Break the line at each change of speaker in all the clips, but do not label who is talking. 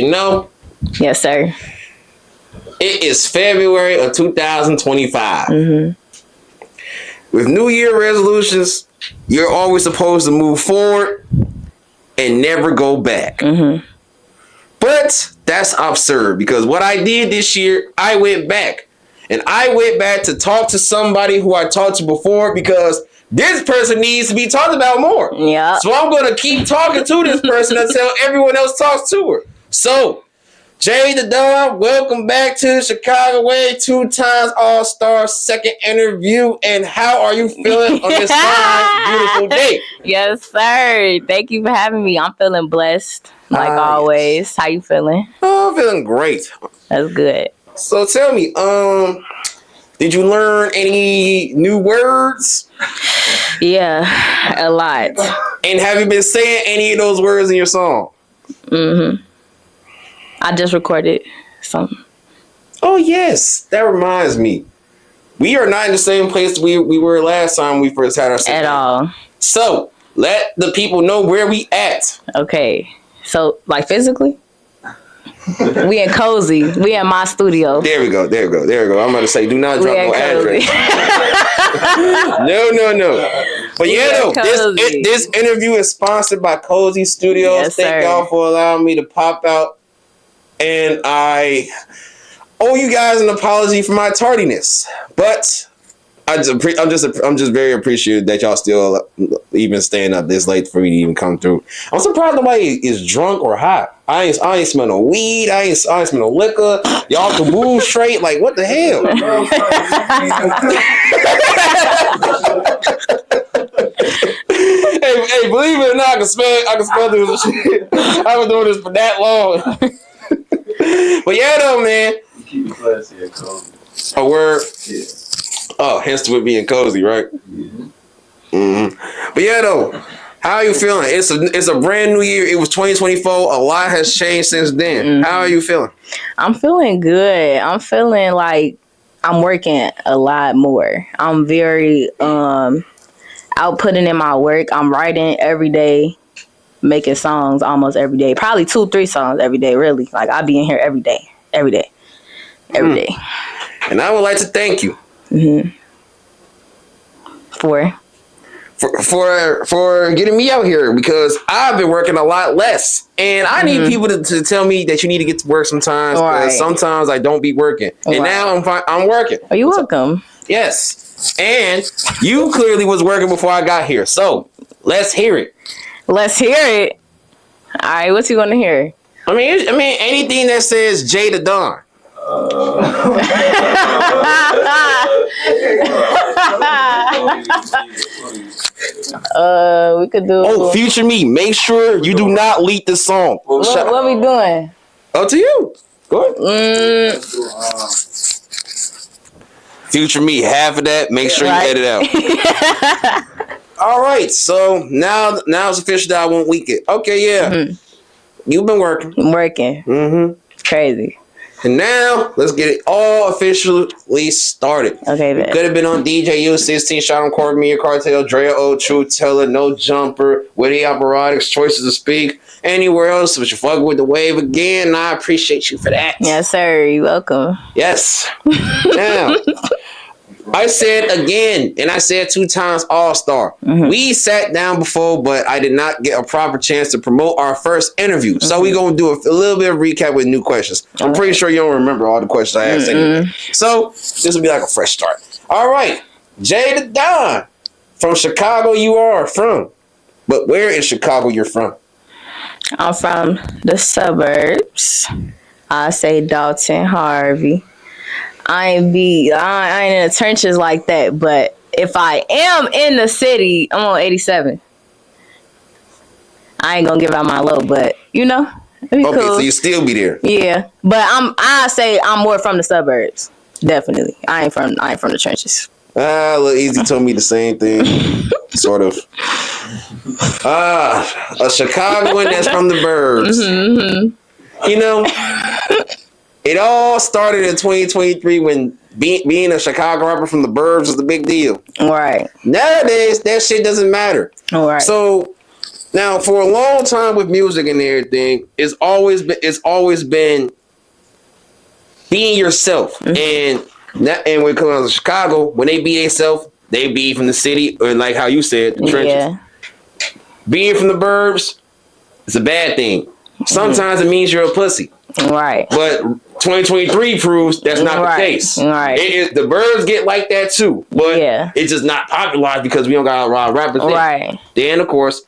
You know?
Yes, sir.
It is February of 2025. With New Year resolutions, you're always supposed to move forward and never go back. But that's absurd because what I did this year, I went back. And I went back to talk to somebody who I talked to before because this person needs to be talked about more.
Yeah.
So I'm going to keep talking to this person until everyone else talks to her. So, JayTheDon, welcome back to Chicago Way, 2-time All-Star, second interview. And how are you feeling on this fine, beautiful day?
Yes, sir. Thank you for having me. I'm feeling blessed, like always. Yes. How you feeling?
Oh, I'm feeling great.
That's good.
So tell me, did you learn any new words?
Yeah, a lot.
And have you been saying any of those words in your song?
I just recorded something.
Oh, yes. That reminds me. We are not in the same place we were last time we first had our segment.
At all.
So, let the people know where we at.
Okay. So, like physically? We in Cozy. We in my studio.
There we go. I'm about to say, do not drop no address. No. But yeah, this interview is sponsored by Cozy Studios.
Yes,
Thank y'all for allowing me to pop out. And I owe you guys an apology for my tardiness. But I'm just very appreciative that y'all still even staying up this late for me to even come through. I'm surprised nobody is drunk or hot. I ain't smell no weed. I ain't smell no liquor. Y'all can move straight. Like, what the hell? hey, believe it or not, I can smell this shit. I've been doing this for that long. But yeah, though, man.
Keep it classy and cozy.
A word.
Yeah.
Oh, hence to it being cozy, right? But yeah, though, how are you feeling? It's a brand new year. It was 2024. A lot has changed since then. How are you feeling?
I'm feeling good. I'm feeling like I'm working a lot more. I'm very outputting in my work. I'm writing every day, making songs almost every day. Probably 2-3 songs every day, really. Like, I be in here every day.
And I would like to thank you. For getting me out here because I've been working a lot less and I need people to tell me that you need to get to work sometimes because sometimes I don't be working and now I'm working.
Are you welcome?
Yes, and you clearly was working before I got here, so let's hear it.
All right, what you want to hear?
I mean anything that says JayTheDon.
We could do.
Oh, future me, make sure you do not leak this song.
What we doing?
Up to you. Go ahead. Future me, half of that. Make sure you edit out. All right, so now it's official that I won't leak it. Okay, yeah. You've been working.
I'm working. Crazy.
And now, let's get it all officially started.
Okay, man.
Could have been on DJ U16, Shot on Court, Mia Cartel, Drea O, Truth Teller, No Jumper, Witty Operatics, Choices to Speak, anywhere else, but you fuck with the wave again, and I appreciate you for that.
Yes, sir. You're welcome.
Yes. Now, I said again, and I said 2 times All-Star. We sat down before, but I did not get a proper chance to promote our first interview. So we're going to do a little bit of recap with new questions. I'm pretty sure you don't remember all the questions I asked anyway. So this will be like a fresh start. All right. JayTheDon. From Chicago you are from. But where in Chicago you're from?
I'm from the suburbs. I say Dalton, Harvey. I ain't in the trenches like that, but if I am in the city, I'm on 87. I ain't gonna give out my low, but it'd be cool.
So you still be there?
Yeah, but I say I'm more from the suburbs. Definitely, I ain't from the trenches.
Lil Easy told me the same thing, sort of. A Chicagoan that's from the burbs. It all started in 2023 when being a Chicago rapper from the burbs was the big deal.
Right.
Nowadays, that shit doesn't matter.
Right.
So, Now, for a long time with music and everything, it's always been being yourself. And when it comes to Chicago, when they be themselves, they be from the city, or like how you said, the trenches.
Yeah.
Being from the burbs, it's a bad thing. Sometimes it means you're a pussy.
Right.
But 2023 proves that's not the case.
Right.
The burbs get like that too. But it's just not popularized because we don't got a lot of rappers there.
Right.
Then, of course,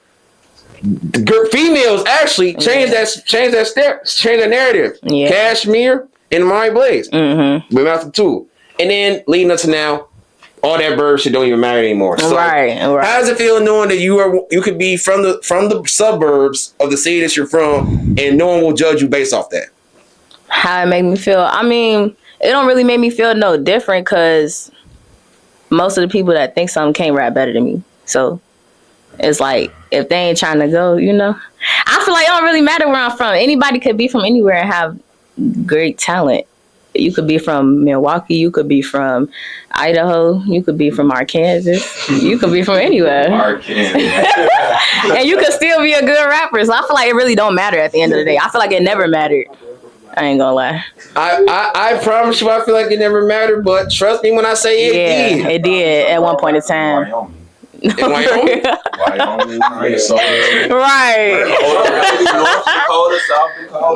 the females actually change that narrative.
Yeah.
Cashmere and My Blaze.
Mm-hmm.
We're after two. And then leading up to now, all that bird shit don't even matter anymore. So
right.
How does it feel knowing that you could be from the suburbs of the city that you're from, and no one will judge you based off that?
How it make me feel? I mean, it don't really make me feel no different because most of the people that think something can't rap better than me. So it's like if they ain't trying to go, you know, I feel like it don't really matter where I'm from. Anybody could be from anywhere and have great talent. You could be from Milwaukee. You could be from Idaho. You could be from Arkansas. You could be from anywhere. And you could still be a good rapper. So I feel like it really don't matter at the end of the day. I feel like it never mattered. I ain't gonna lie.
I promise you I feel like it never mattered, but trust me when I say it did.
It did at one point in time.
In Wyoming?
Right.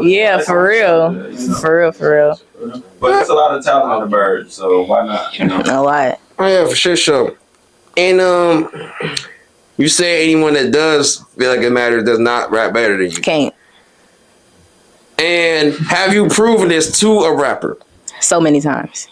Yeah, for real. For real.
But there's a lot of talent in the bird, so why not? You know?
A lot.
Oh yeah, for sure. And you say anyone that does feel like it matters does not rap better than you.
Can't.
And have you proven this to a rapper?
So many times.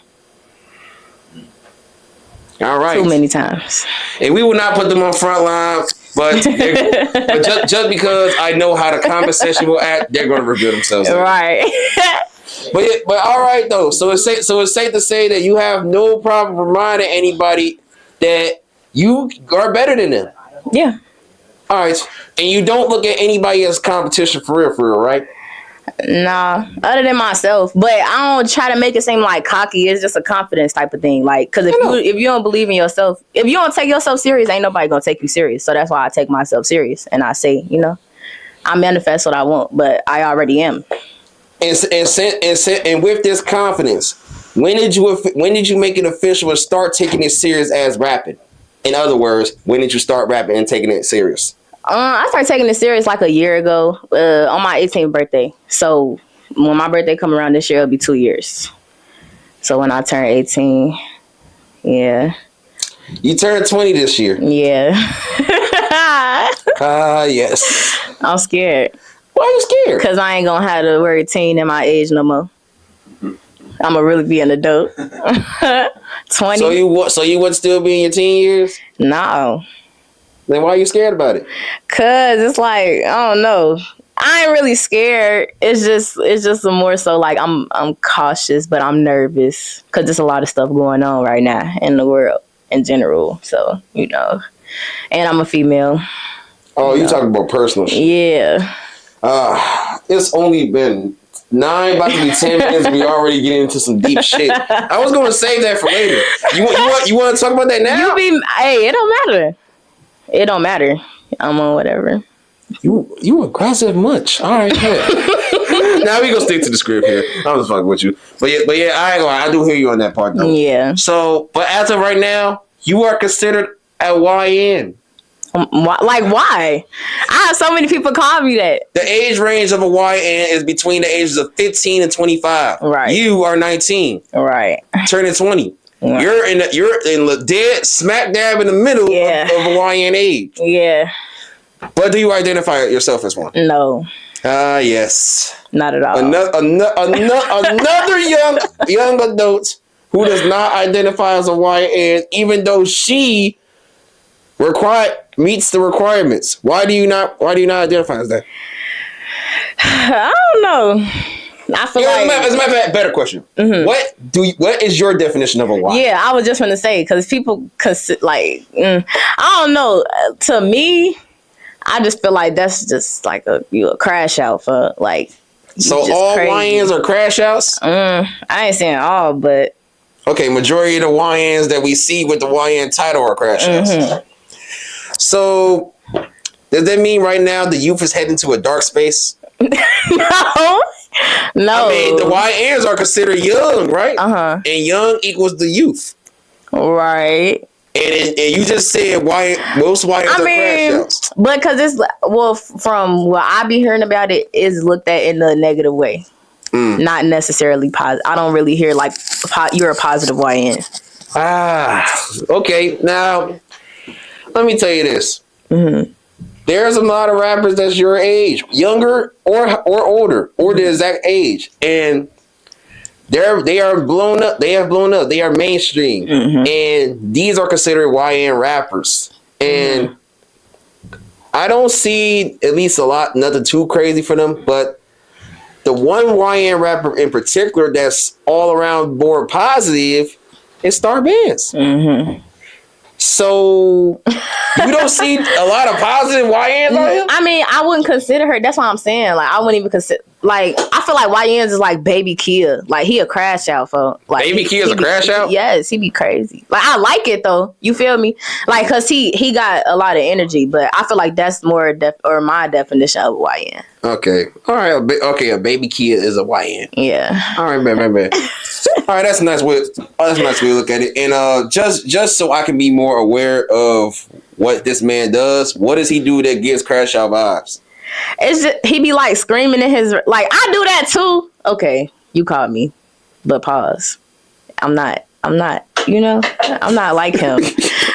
All right.
Too many times.
And we will not put them on front line, but just because I know how the comment section will act, they're going to reveal themselves.
Right.
But all right though. So it's safe to say that you have no problem reminding anybody that you are better than them.
Yeah.
All right. And you don't look at anybody as competition for real, right?
Nah, other than myself. But I don't try to make it seem like cocky. It's just a confidence type of thing. Like, because if you don't believe in yourself, if you don't take yourself serious, ain't nobody gonna take you serious. So that's why I take myself serious. And I say, you know, I manifest what I want, but I already am.
And with this confidence, when did you make it official and start taking it serious as rapping? In other words, when did you start rapping and taking it serious?
I started taking it serious like a year ago on my 18th birthday. So when my birthday come around this year, it'll be 2 years. So when I turn 18, yeah.
You turned 20 this year.
Yeah.
Yes.
I'm scared.
Why are you scared?
Because I ain't going to have to worry teen in my age no more. I'm going to really be an adult. 20.
So you would still be in your teen years?
No.
Then why are you scared about it?
Cause it's like, I don't know. I ain't really scared. It's just more so like I'm cautious, but I'm nervous because there's a lot of stuff going on right now in the world in general. So, you know, and I'm a female.
Oh, you talking about personal shit?
Yeah.
It's only been 9, about to be 10 minutes. We already getting into some deep shit. I was gonna save that for later. You want to talk about that now?
Hey, it don't matter. It don't matter. I'm on whatever.
You aggressive much. All right, yeah. Now we gonna stick to the script here. I'm just fucking with you. But yeah, I do hear you on that part though.
Yeah.
So, but as of right now, you are considered a YN.
Like why? I have so many people call me that.
The age range of a YN is between the ages of 15 and 25.
Right.
You are 19.
Right.
Turning 20. Yeah. You're in the dead smack dab in the middle of a YN age.
Yeah.
But do you identify yourself as one?
No.
Yes.
Not at all.
Another young adult who does not identify as a YN, even though she meets the requirements. Why do you not identify as that?
I don't know. I feel like
as a matter of fact, better question. Mm-hmm. What is your definition of a Y?
Yeah, I was just gonna say because people I don't know. To me, I just feel like that's just like a crash out for like.
So all crazy. YNs are crash outs?
I ain't saying all, but
okay, majority of the YNs that we see with the YN title are crash outs. Mm-hmm. So Does that mean right now the youth is heading to a dark space?
No.
I mean, the YNs are considered young, right? And young equals the youth.
Right.
And you just said most YNs are crash outs.
But because it's, from what I be hearing about it, is looked at in a negative way. Not necessarily positive. I don't really hear like you're a positive YN.
Okay. Now, let me tell you this. There's a lot of rappers that's your age, younger or older, or the exact age, and they are blown up. They have blown up. They are mainstream, and these are considered YN rappers. And I don't see at least nothing too crazy for them, but the one YN rapper in particular that's all around more positive is Star Bandz. So you don't see a lot of positive YNs on him?
I mean, I wouldn't consider her. That's what I'm saying. Like, I wouldn't even consider. Like, I feel like YNs is like Baby Kia. Like, he a crash out for. Like,
Baby Kia's a crash out?
Yes, he be crazy. Like, I like it though. You feel me? Like, cause he got a lot of energy, but I feel like that's more my definition of a YN.
Okay. All right. Okay. A Baby Kia is a YN.
Yeah.
All right, man. All right. That's a nice way. That's a nice way to look at it. And just so I can be more aware of what this man does, what does he do that gives crash out vibes?
It's just, he be like screaming in his, like, I do that too. Okay, you caught me, but pause. I'm not, you know, I'm not like him.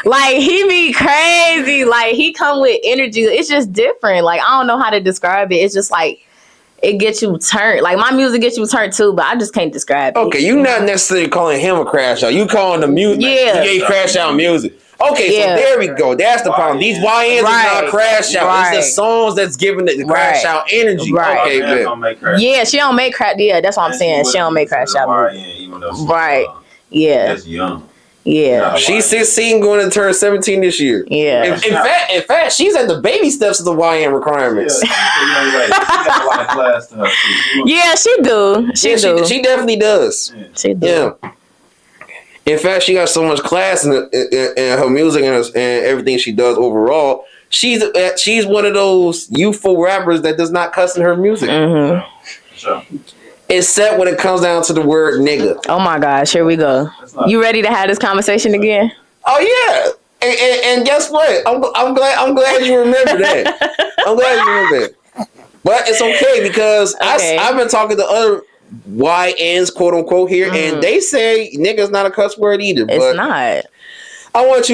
Like, he be crazy. Like, he come with energy. It's just different. Like, I don't know how to describe it. It's just like, it gets you turned. Like, my music gets you turned too, but I just can't describe it.
Okay, you're not necessarily calling him a crash out. You calling the music.
Yeah.
He ain't crash out music. Okay, so there we go. That's the problem. These YNs is not crash out. It's the songs that's giving the crash out energy.
Right.
Okay, good.
Yeah, she don't make crash. Yeah, that's what I'm saying. She don't make crash out. Right. Yeah.
That's young.
Yeah.
She's 16, going to turn 17 this year.
Yeah.
In fact, she's at the baby steps of the YN requirements.
Yeah, she do.
She definitely does.
She do.
Yeah. In fact, she got so much class in her music and everything she does overall. She's one of those youthful rappers that does not cuss in her music.
Sure.
Except when it comes down to the word nigga.
Oh my gosh, here we go. You ready to have this conversation again?
Oh yeah. And guess what? I'm glad you remember that. I'm glad you remember that. But it's okay because I've been talking to other YNs, quote unquote, here, and they say nigga's not a cuss word either.
It's not.
I want.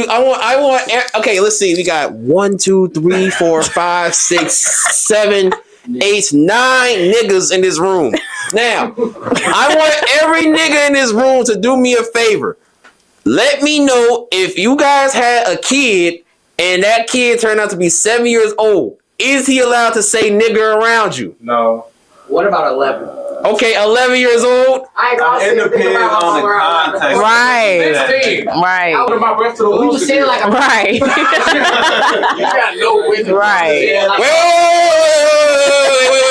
Okay, let's see. We got 1, 2, 3, 4, 5, 6, 7, 8, 9 niggas in this room. Now, I want every nigga in this room to do me a favor. Let me know if you guys had a kid and that kid turned out to be 7 years old. Is he allowed to say nigga around you?
No.
What about 11?
Okay, 11 years old.
It depends on the context.
Right. Right.
I would my breath to the we was saying like
right.
You got no wisdom.
Right.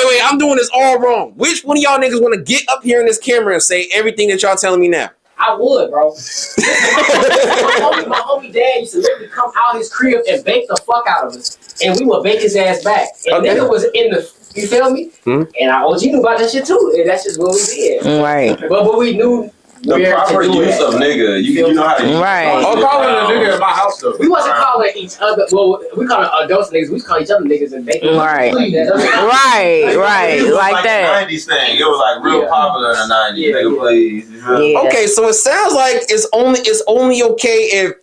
Wait. I'm doing this all wrong. Which one of y'all niggas want to get up here in this camera and say everything that y'all telling me now?
I would, bro. my homie dad used to literally come out his crib and bake the fuck out of us. And we would bake his ass back. And nigga was in the, you feel me? And our OG knew about that shit too. And that's just what we did.
Right.
But we knew
the proper use of nigga. You know how to use
right.
I'm calling a nigga in my house though.
We wasn't calling each other. Well, we call adults niggas. We was calling each other niggas and they
right. Right. Like that.
The 90s thing. It was like real popular in the 90s.
Yeah.
Nigga, please.
Yeah.
Okay, so it sounds like it's only okay if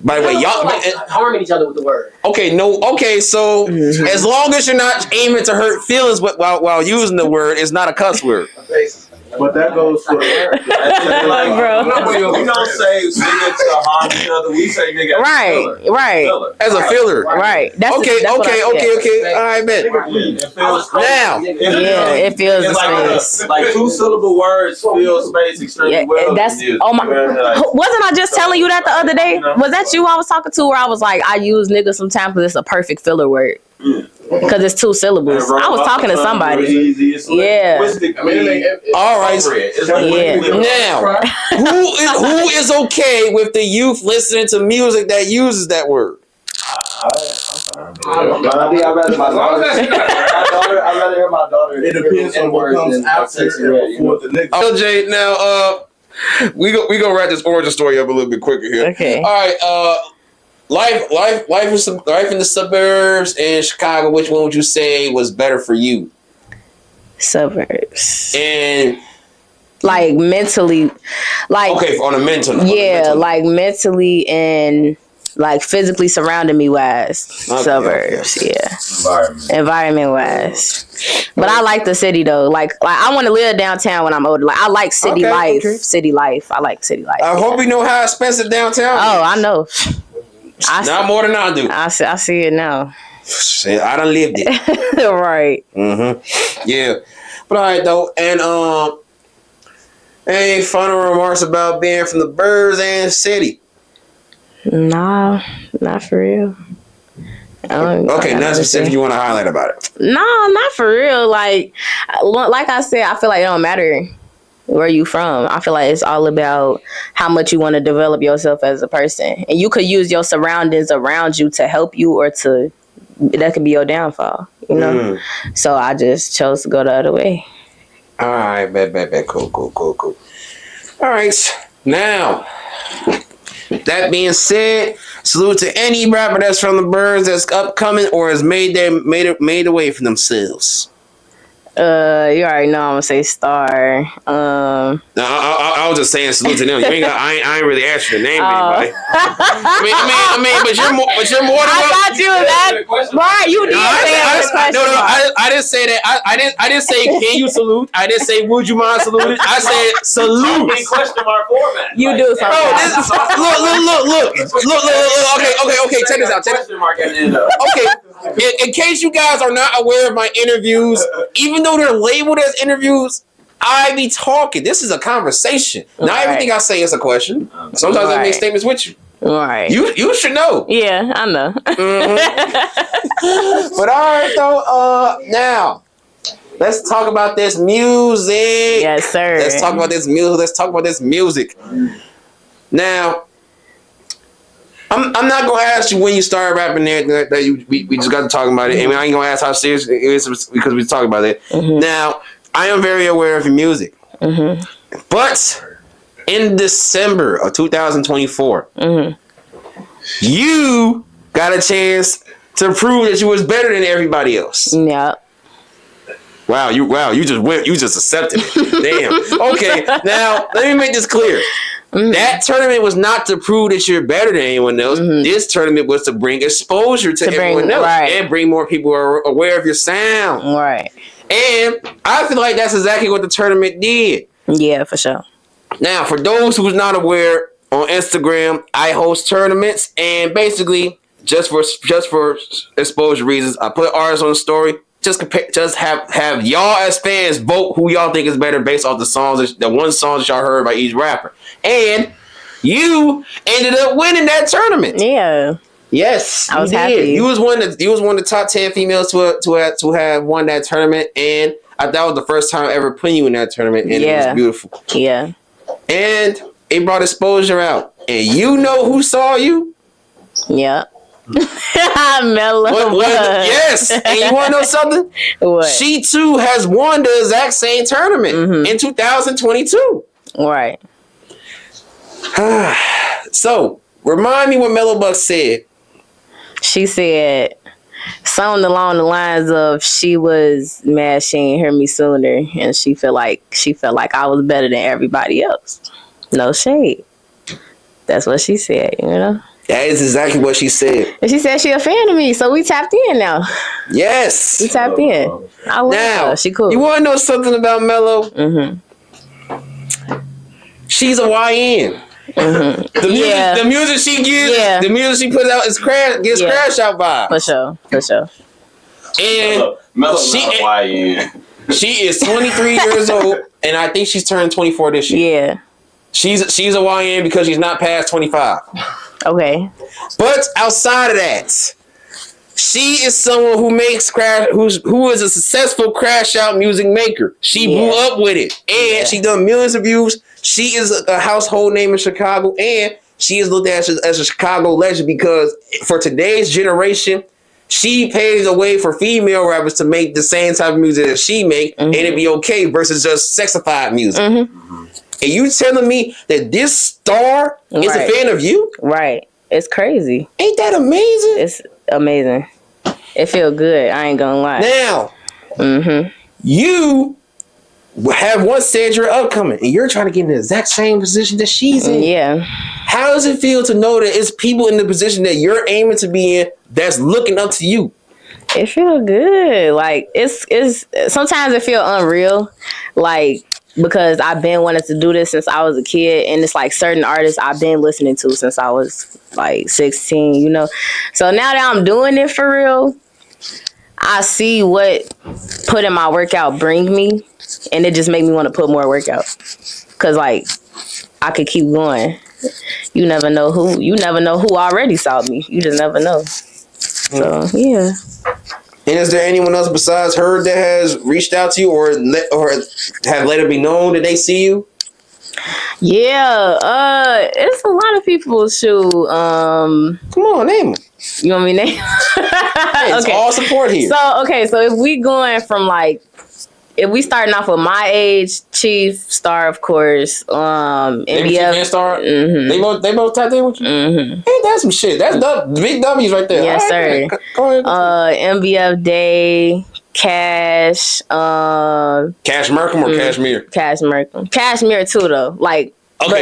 by the way, y'all
like harming each other with the word.
Okay, so as long as you're not aiming to hurt feelings while using the word, it's not a cuss word.
But that goes for like,
bro.
We don't say nigga to harm each other. We say nigga as a filler.
Right.
That's
okay. All right, man. Now,
it fills the space.
Like 2-syllable words fill space extremely well.
That's wasn't I just telling you that the other day? Was that you I was talking to? Where I was like, I use nigga sometimes because it's a perfect filler word. Because it's 2 syllables. I was talking to somebody. Yeah.
All right. Now, who is okay with the youth listening to music that uses that word?
I'd rather my daughter. I'd rather hear my daughter. It depends on what comes after before the next.
Oh, Jay, now we go wrap this origin story up a little bit quicker here.
Okay.
All right. Life in the suburbs in Chicago. Which one would you say was better for you?
Suburbs.
And
like mentally, like
okay, on a mental.
Yeah, like mentally and like physically surrounding me wise.
Okay,
suburbs,
okay.
Yeah. Environment wise. But I like the city though. Like I want to live downtown when I'm older. Like I like city life. Okay. City life. I like city life.
I hope you know how expensive downtown is.
Oh, I know.
Not more than I do.
I see it now.
I done lived it.
Right.
Mm-hmm. Yeah. But all right though, and any final remarks about being from the burbs and city?
Nah, not for real.
Okay, nothing specific you want to highlight about it?
No, not for real. Like I said, I feel like it don't matter where you from. I feel like it's all about how much you want to develop yourself as a person, and you could use your surroundings around you to help you, or that could be your downfall. You know. So I just chose to go the other way.
All right, bet. Cool. All right, now. That being said, salute to any rapper that's from the burbs that's upcoming or has made a way for themselves.
You already know I'm gonna say Star.
No, I was just saying salute to them. I ain't really asked you the name of anybody. I mean, but you're more than
I thought you was asking. Why you did say
No, I didn't say that. I didn't say can you salute. I didn't say would you mind saluting. I said salute.
In question mark format.
You do something.
Look. Okay. Check this out. Okay. In case you guys are not aware of my interviews, even though they're labeled as interviews, I be talking. This is a conversation. Not everything I say is a question. Sometimes I make statements with you.
Right.
You should know.
Yeah, I know.
But all right though, now let's talk about this music.
Yes, sir.
Let's talk about this music. Now, I'm not gonna ask you when you started rapping there. We just got to talk about it, and I ain't gonna ask how serious it is because we talk about it. Now, I am very aware of your music, but in December of 2024, you got a chance to prove that you was better than everybody else.
Yeah.
Wow, you just accepted it. Damn. Okay, now let me make this clear. That tournament was not to prove that you're better than anyone else. This tournament was to bring exposure to everyone else and bring more people aware of your sound.
Right.
And I feel like that's exactly what the tournament did.
Yeah, for sure.
Now, for those who's not aware, on Instagram, I host tournaments, and basically, just for exposure reasons, I put artists on the story. Just have y'all as fans vote who y'all think is better based off the one song that y'all heard by each rapper. And you ended up winning that tournament.
Yeah.
Yes,
I was happy.
You was one of the top 10 females to have won that tournament, and I thought it was the first time ever putting you in that tournament, and it was beautiful.
Yeah.
And it brought exposure out, and you know who saw you?
Yeah. Mello Buckzz.
Yes, and you want to know something?
What?
She too has won the exact same tournament in 2022.
Right.
So, remind me what Mello Buckzz said.
She said something along the lines of she was mad she ain't hear me sooner, and she felt like I was better than everybody else. No shade. That's what she said, you know?
That is exactly what she said.
And she said she a fan of me, so we tapped in now.
Yes.
We tapped in. I love her. She cool.
You want to know something about Mello? She's a YN. The music she gives, the music she puts out gets crash out vibes.
For sure.
And
Mello's not YN.
She is 23 years old, and I think she's turning 24 this year.
Yeah.
She's a YN because she's not past 25.
Okay.
But outside of that, she is someone who makes who is a successful crash out music maker. She blew up with it, and she done millions of views. She is a household name in Chicago, and she is looked at as a Chicago legend because for today's generation, she paved the way for female rappers to make the same type of music that she make, and it'd be okay versus just sexified music. And you telling me that this star is a fan of you?
Right. It's crazy.
Ain't that amazing?
It's amazing. It feel good. I ain't gonna lie.
Now, you have one said you're upcoming, and you're trying to get in the exact same position that she's in.
Yeah.
How does it feel to know that it's people in the position that you're aiming to be in that's looking up to you?
It feel good. Like it's sometimes it feel unreal. Like, because I've been wanting to do this since I was a kid, and it's like certain artists I've been listening to since I was like 16, you know. So now that I'm doing it for real, I see what putting my workout bring me, and it just make me want to put more workout. Cause like I could keep going. You never know who already saw me. You just never know. So yeah.
And is there anyone else besides her that has reached out to you or have let it be known that they see you?
Yeah, it's a lot of people. Shoot,
come on, name them.
You want me to name?
Hey, it's all support here.
So if we going from like, if we starting off with my age, Chief Star, of course, MBF
Star, they both tapped in with you. Ain't that some shit? That's big W's right there.
Yes, sir.
Go ahead.
MBF Day, Cash,
Cash Merkham or Cashmere?
Cash Merkham, Cashmere too though. Like.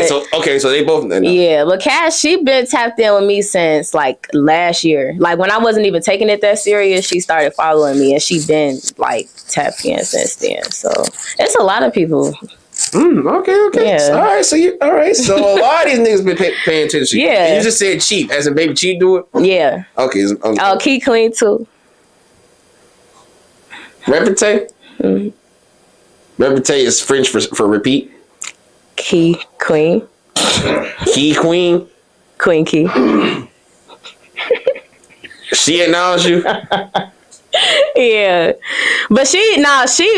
So they both know.
Yeah, but Cash, she been tapped in with me since like last year. Like when I wasn't even taking it that serious, she started following me, and she been like tapped in since then. So it's a lot of people.
Okay.
Yeah.
All right. So a lot of these niggas been paying attention.
Yeah.
And you just said Chief, as in BabyChiefDoit.
Yeah.
Okay.
Oh, Key Clean too.
Repete. Repete is French for repeat.
Key Queen.
Key Queen.
Queen Key.
She acknowledged you.
Yeah, but she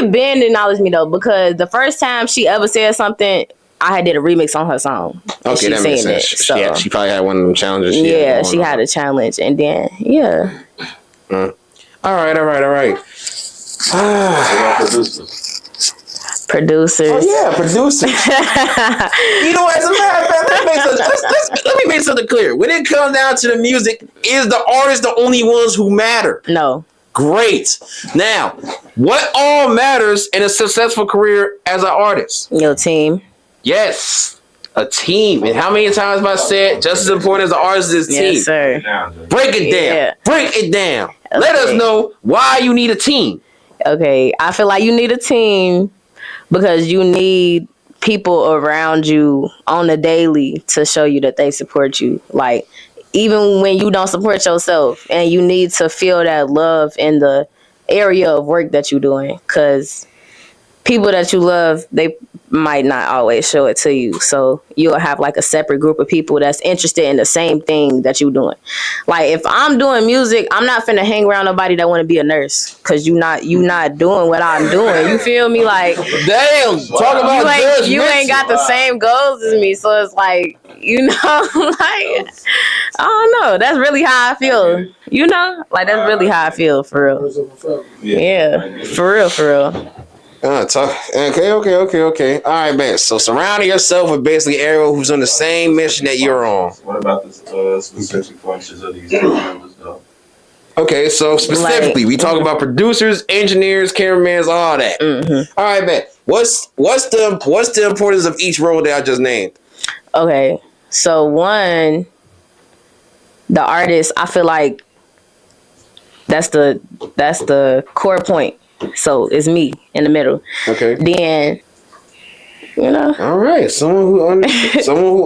been acknowledged me though, because the first time she ever said something, I had did a remix on her song.
Okay, that makes sense. So. She probably had one of them challenges.
She had a challenge, and then
All right.
Producers.
Oh yeah, producers. You know, as a matter of fact, let me make something clear. When it comes down to the music, is the artists the only ones who matter?
No.
Great. Now, what all matters in a successful career as an artist?
Your team.
Yes, a team. And how many times have I said just as important as the artist is team?
Yes, sir.
Break it down.
Yeah.
Break it down.
Okay.
Let us know why you need a team.
Okay, I feel like you need a team because you need people around you on the daily to show you that they support you. Like, even when you don't support yourself, and you need to feel that love in the area of work that you're doing, because people that you love, they might not always show it to you. So you'll have like a separate group of people that's interested in the same thing that you're doing. Like if I'm doing music, I'm not finna hang around nobody that want to be a nurse, because you not doing what I'm doing. You feel me? Like,
damn, talk about
you ain't got the same goals as me. So it's like, you know, like, I don't know. That's really how I feel. You know, like that's really how I feel for real. Yeah, for real.
Okay. All right, man. So surrounding yourself with basically everyone who's on the same mission that you're on.
What about the specific functions of these members, though?
Okay, so specifically, we talk about producers, engineers, cameramans, all that. All right, man. What's the importance of each role that I just named?
Okay, so one, the artist, I feel like that's the core point. So it's me in the middle. Okay. Then, you know.
All right. Someone who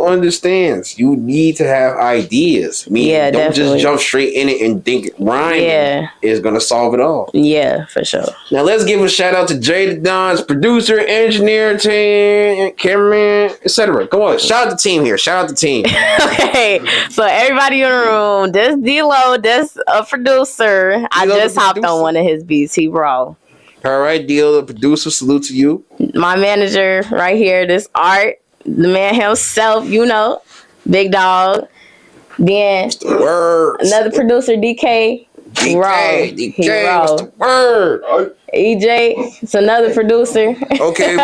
understands. You need to have ideas. Don't
definitely.
Just jump straight in it and think rhyming is gonna solve it all.
Yeah, for sure.
Now let's give a shout out to JayTheDon's producer, engineer, team, cameraman, etc. Go on. Shout out the team here. Shout out the team.
Okay. So everybody in the room, this D-Lo, this a producer. I just hopped on one of his beats. He raw.
All right, Deal, the producer, salute to you.
My manager right here, this Art, the man himself, you know, big dog. Then another producer, DK. He raw.
What's the word?
EJ, it's another producer.
Okay,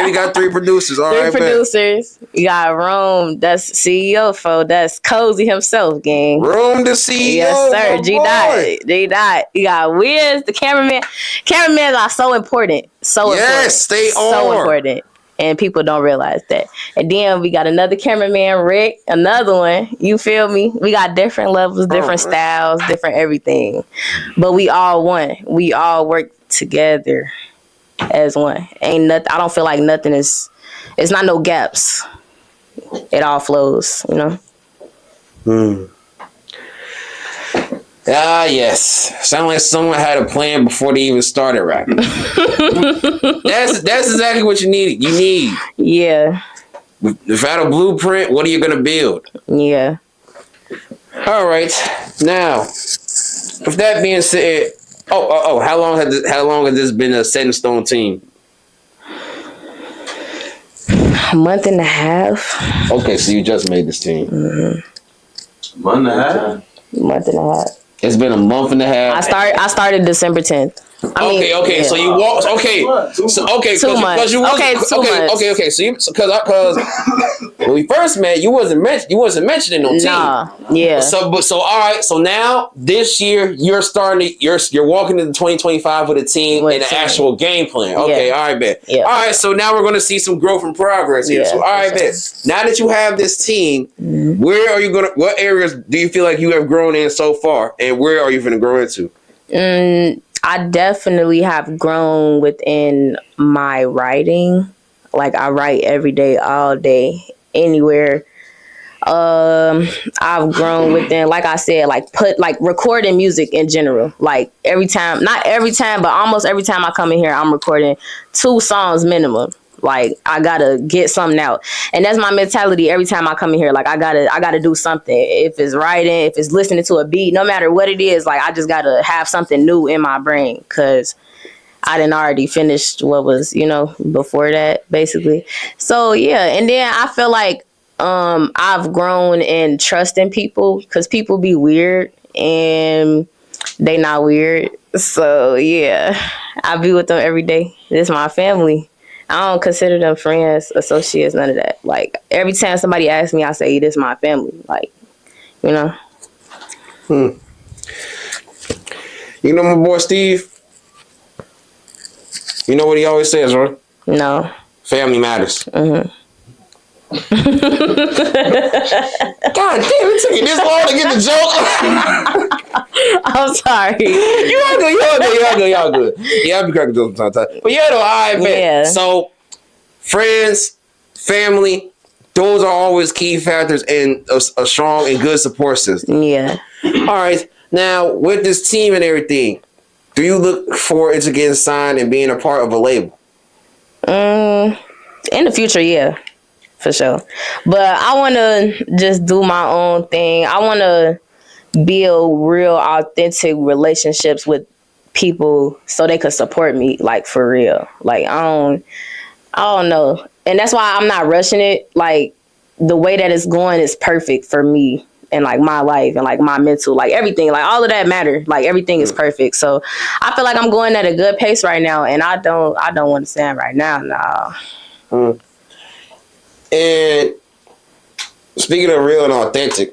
we got 3 producers. All right,
Three producers. You got Rome, that's CEO for that's Cozy himself, gang.
Rome the CEO.
Yes, sir. G-Dot. You got Wiz, the cameraman. Cameramans are so important. So important. And people don't realize that. And then we got another cameraman, Rick, another one. You feel me? We got different levels, different styles, different everything. But we all one. We all work together as one. Ain't nothing. I don't feel like nothing is. It's not no gaps. It all flows. You know.
Ah, yes. Sound like someone had a plan before they even started rapping. That's exactly what you need. You need.
Yeah.
Without a blueprint, what are you gonna build?
Yeah.
All right. Now, with that being said, how long has this been a set in stone team?
A month and a half.
Okay, so you just made this team.
Mm-hmm. Month and a half.
Month and a half.
It's been a month and a half.
I started December 10th.
Okay. Yeah. So you walked. Okay. 2 months. So 2 months.
So
because when we first met, you wasn't mentioning no team.
Nah. Yeah.
So all right. So now this year you're starting. You're walking into 2025 with a team and an actual game plan. Okay. Yeah. All right, bet. Yeah. All right. So now we're gonna see some growth and progress here. Yeah, so all right, bet. Now that you have this team, where are you gonna? What areas do you feel like you have grown in so far, and where are you gonna grow into?
I definitely have grown within my writing. Like I write every day, all day, anywhere. I've grown within, like I said, recording music in general. Like not every time, but almost every time I come in here, I'm recording 2 songs minimum. Like I gotta get something out, and that's my mentality every time I come in here. Like I gotta do something. If it's writing, if it's listening to a beat, no matter what it is, like I just gotta have something new in my brain because I done already finished what was before that basically. So yeah, and then I feel like I've grown in trusting people because people be weird and they not weird. So yeah, I be with them every day. This is my family. I don't consider them friends, associates, none of that. Like, every time somebody asks me, I say, this is my family. Like, You know my boy Steve? You know what he always says, right? No. Family matters. Mm-hmm. God damn, it took you this long to get the joke. I'm sorry. Y'all good. Yeah, I be cracking jokes sometimes. But yeah, though, all right, man. Yeah. So, friends, family, those are always key factors in a strong and good support system. Yeah. All right. Now, with this team and everything, do you look forward to getting signed and being a part of a label? In the future, yeah. For sure. But I want to just do my own thing. I want to build real, authentic relationships with people so they could support me, like, for real. Like, I don't know. And that's why I'm not rushing it. Like, the way that it's going is perfect for me and, like, my life and, like, my mental, like, everything. Like, all of that matter. Like, everything is perfect. So I feel like I'm going at a good pace right now, and I don't want to stand right now. No. And speaking of real and authentic,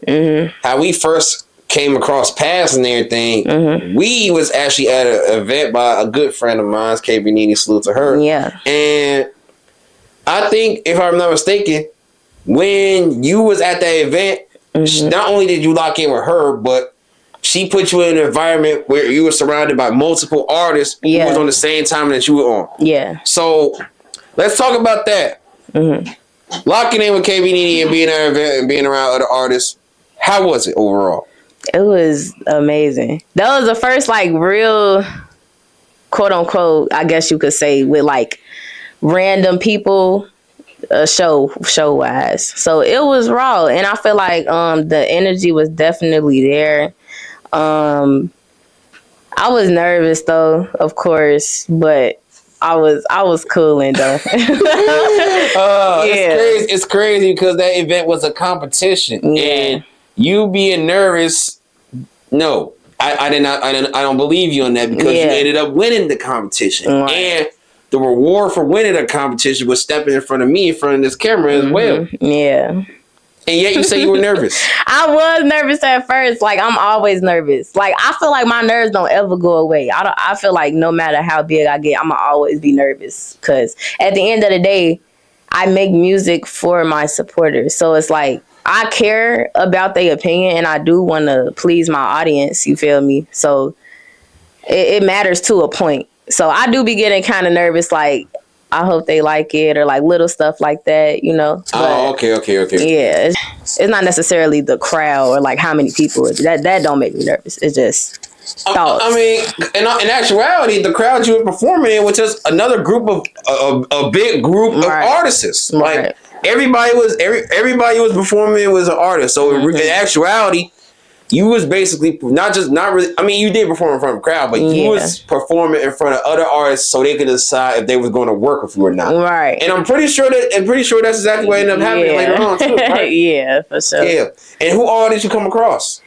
how we first came across paths and everything, we was actually at an event by a good friend of mine, KB Nini, salute to her. Yeah. And I think, if I'm not mistaken, when you was at that event, not only did you lock in with her, but she put you in an environment where you were surrounded by multiple artists who was on the same time that you were on. Yeah. So let's talk about that. Locking in with KB Nini and being at an event and being around other artists, how was it overall? It was amazing. That was the first, like, real, quote unquote, I guess you could say, with, like, random people, show wise. So it was raw, and I feel like the energy was definitely there. I was nervous though, of course, but I was cooling though. It's crazy because that event was a competition, and you being nervous. No,
I don't believe you on that because you ended up winning the competition. Right. And the reward for winning the competition was stepping in front of me, in front of this camera as well.
Yeah.
And yet you say you were nervous.
I was nervous at first. Like, I'm always nervous. Like, I feel like my nerves don't ever go away. I feel like no matter how big I get, I'm going to always be nervous. Because at the end of the day, I make music for my supporters. So it's like, I care about their opinion and I do want to please my audience. You feel me? So it matters to a point. So I do be getting kind of nervous, like, I hope they like it, or like little stuff like that, you know. But,
okay.
Yeah, it's not necessarily the crowd or like how many people. That don't make me nervous. It's just thoughts.
I mean, in actuality, the crowd you were performing in was just another group of a big group of artists.
Right.
Like everybody was performing was an artist. So in actuality, you was basically not really. I mean, you did perform in front of a crowd, but you was performing in front of other artists so they could decide if they was going to work with you or not.
Right.
And I'm pretty sure that's exactly what ended up happening later on too. Right?
Yeah, for sure.
Yeah. And who all did you come across?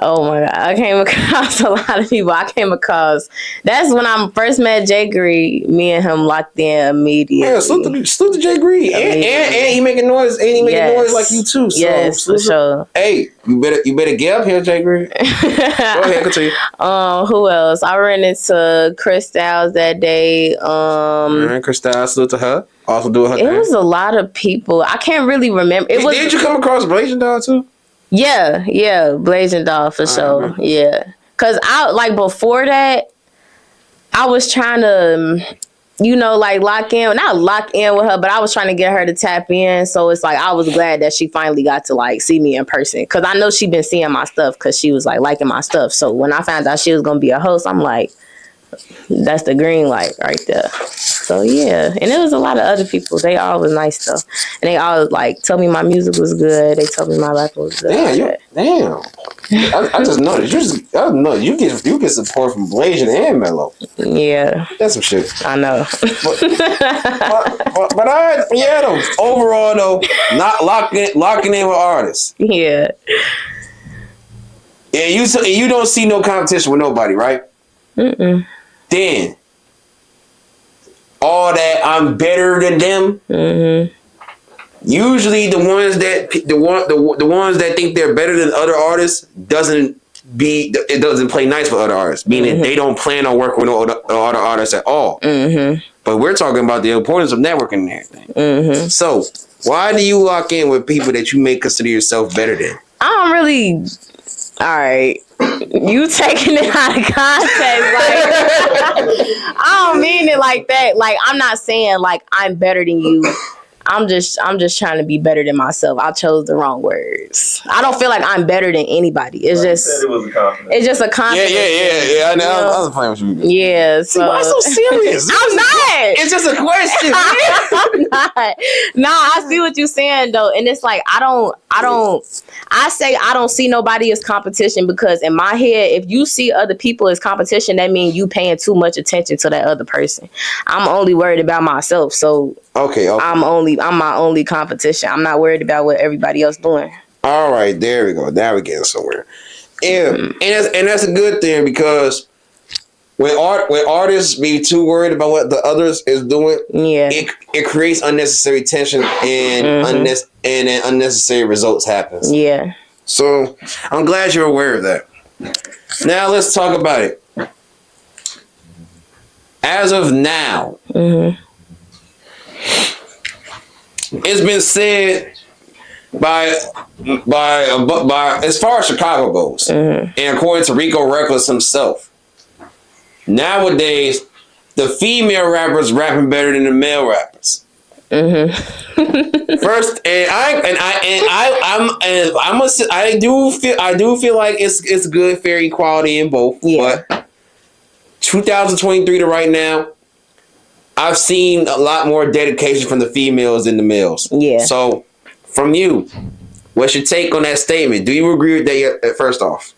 Oh my God, I came across a lot of people. That's when I first met Jay Gree. Me and him locked in immediately.
Yeah, salute to Jay Gree. And he making noise. And he making noise like you too. So,
yes, for sure.
Hey, you better get up here, Jay Gree. Go ahead, continue.
Who else? I ran into Chris Styles that day.
Chris Styles, salute to her. Also doing her thing.
It was a lot of people. I can't really remember.
Did you come across BabyChiefDoit too?
Yeah, BabyChiefDoit for sure. Right. Yeah, cause before that, I was trying to, like not lock in with her, but I was trying to get her to tap in. So it's like I was glad that she finally got to like see me in person, cause I know she been seeing my stuff, cause she was like liking my stuff. So when I found out she was gonna be a host, I'm like, that's the green light right there. So yeah, and there was a lot of other people. They all was nice though, and they all like told me my music was good. They told me my rap was good.
Damn. I just noticed. You get support from Blazing and Mello.
Yeah,
that's some shit.
I know.
but though. Overall though, not locking in with artists.
Yeah.
And you don't see no competition with nobody, right?
Mm-mm.
Then all that I'm better than them. Mm-hmm. Usually the ones that think they're better than other artists doesn't play nice with other artists, meaning they don't plan on working with other artists at all. Mm-hmm. But we're talking about the importance of networking and everything. Mm-hmm. So why do you lock in with people that you may consider yourself better than?
I don't really. All right. You taking it out of context. Like, I don't mean it like that. Like, I'm not saying like I'm better than you. I'm just trying to be better than myself. I chose the wrong words. I don't feel like I'm better than anybody. It's just it's just a confidence.
Yeah. I know. I was playing with you.
Yeah. So
why so serious?
I'm not.
It's just a question.
I'm not. Nah, I see what you're saying though, and it's like I don't see nobody as competition, because in my head, if you see other people as competition, that means you paying too much attention to that other person. I'm only worried about myself, so
okay.
I'm my only competition. I'm not worried about what everybody else doing.
All right, there we go. Now we're getting somewhere. Yeah, and that's a good thing, because when artists be too worried about what the others is doing, it creates unnecessary tension and then unnecessary results happens.
Yeah.
So I'm glad you're aware of that. Now let's talk about it. As of now, it's been said by as far as Chicago goes, and according to Rico Recklezz himself, nowadays the female rappers rapping better than the male rappers. First, I do feel like it's good, fair equality in both. Yeah. But 2023 to right now, I've seen a lot more dedication from the females than the males. Yeah. So, from you, what's your take on that statement? Do you agree with that? First off,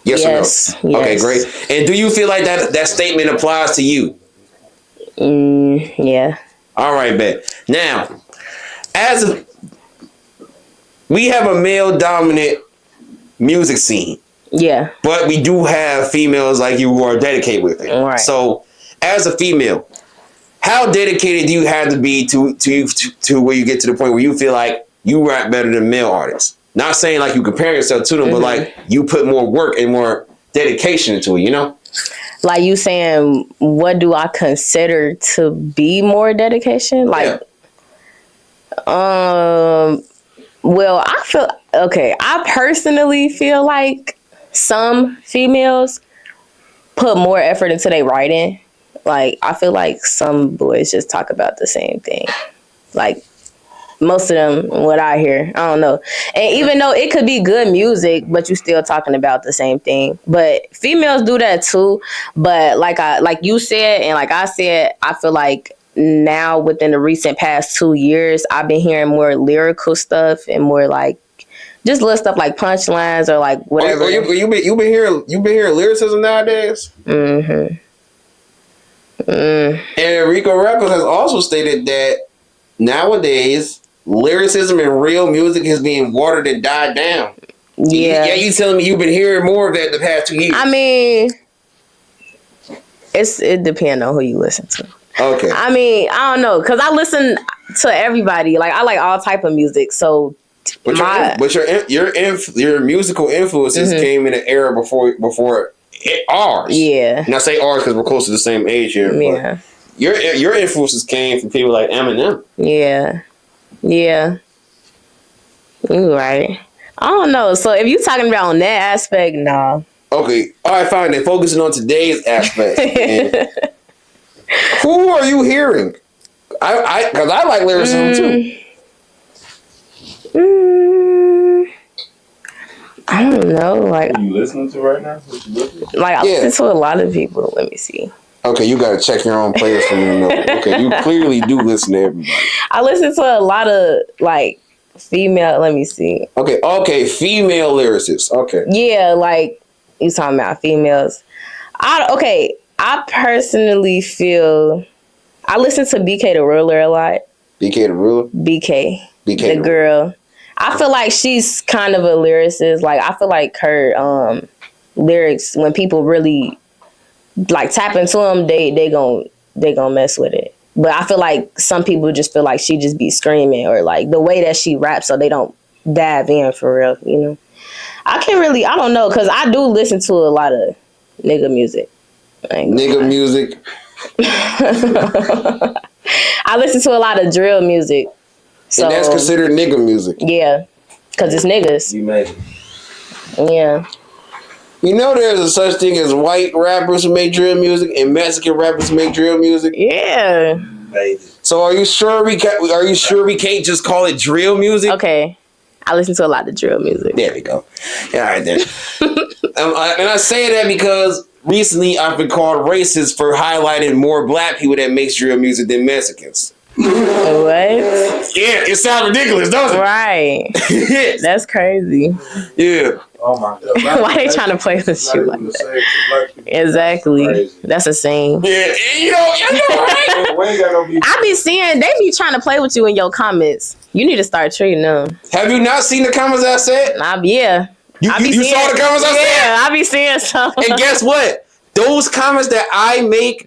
yes or no? Okay, great. And do you feel like that statement applies to you?
Yeah.
All right, bet. Now, we have a male-dominant music scene.
Yeah.
But we do have females like you who are dedicated with it.
Right.
So, as a female, how dedicated do you have to be to where you get to the point where you feel like you rap better than male artists? Not saying like you compare yourself to them, but like you put more work and more dedication into it, you know?
Like you saying, what do I consider to be more dedication? Like, well, I personally feel like some females put more effort into their writing. Like, I feel like some boys just talk about the same thing. Like, most of them, what I hear, I don't know. And even though it could be good music, but you still talking about the same thing. But females do that too. But like you said, and like I said, I feel like now within the recent past 2 years, I've been hearing more lyrical stuff and more like just little stuff like punchlines or like whatever.
You've been hearing lyricism nowadays.
Mm-hmm.
And Rico Recklezz has also stated that nowadays lyricism and real music is being watered and died down.
Yeah,
you telling me you've been hearing more of that the past 2 years?
I mean, it depends on who you listen to.
Okay.
I mean, I don't know, cause I listen to everybody. Like I like all type of music. So,
your musical influences came in an era before ours.
Yeah.
And I say ours because we're close to the same age here.
Yeah.
Your influences came from people like Eminem.
Yeah. Yeah. You're right. I don't know. So if you're talking about on that aspect, nah.
Okay. All right, fine. Then focusing on today's aspect. Who are you hearing? Because I like lyricism too.
I don't know. Like,
what are you listening to right now?
Like, I listen to a lot of people. Let me see.
Okay, you got to check your own playlist for me to know. Okay, you clearly do listen to everybody.
I listen to a lot of, like, female, let me see.
Okay, female lyricists. Okay.
Yeah, like, you talking about females. I personally feel, I listen to BK the Ruler a lot.
BK the Ruler?
BK the girl. I feel like she's kind of a lyricist. Like, I feel like her lyrics, when people really like tap into them, they gon' mess with it. But I feel like some people just feel like she just be screaming, or like the way that she raps, so they don't dive in for real, you know. I don't know, because I do listen to a lot of nigga music.
Nigga music.
I listen to a lot of drill music. So,
and that's considered nigga music.
Yeah, because it's niggas.
You made it.
Yeah.
You know there's a such thing as white rappers who make drill music and Mexican rappers who make drill music?
Yeah.
So are you sure we can't just call it drill music?
Okay. I listen to a lot of drill music.
There we go. All right then. And I say that because recently I've been called racist for highlighting more black people that makes drill music than Mexicans.
What?
Yeah, it sounds ridiculous, doesn't it?
Right.
Yes.
That's crazy.
Yeah.
Oh my God.
Why they trying to play with you like that? Exactly. That's a scene.
Yeah, you know, right?
I be seeing, they be trying to play with you in your comments. You need to start treating them.
Have you not seen the comments I said?
Yeah.
You saw the comments I said?
Yeah, I be seeing some.
And guess what? Those comments that I make,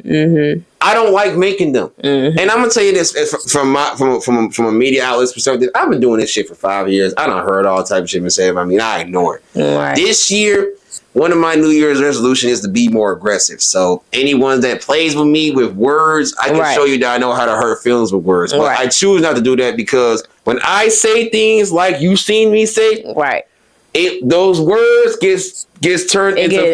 I don't like making them. And I'm gonna tell you this from a media outlet's perspective. I've been doing this shit for 5 years. I done heard all type of shit been said about me. I ignore it.
Right.
This year, one of my New Year's resolution is to be more aggressive. So anyone that plays with me with words, I can show you that I know how to hurt feelings with words. But I choose not to do that because when I say things like you seen me say, those words gets turned into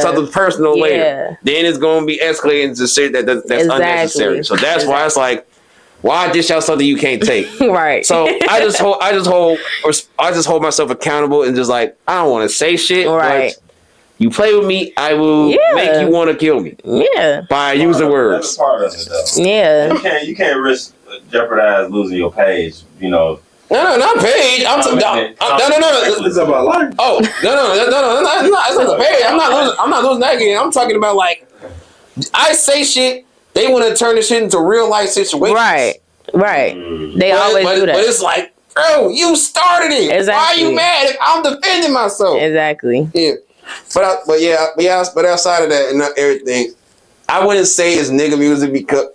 something personal later. Then it's gonna be escalating to shit that's unnecessary. So that's why it's like, why dish out something you can't take?
Right.
So I just hold myself accountable and just like, I don't want to say shit.
Right.
But you play with me, I will make you want to kill me.
Yeah.
By using words.
That's part of it though.
Yeah.
You can't risk jeopardize losing your page. You know.
No, not page. No.
It's about life.
Oh, no. It's not the page. I'm not losing that game. I'm talking about like, I say shit. They want to turn this shit into real life situations.
Right. They always do that.
But it's like, Bro, you started it.
Exactly.
Why are you mad if I'm defending myself?
Exactly.
Yeah. But outside of that and everything, I wouldn't say it's nigga music because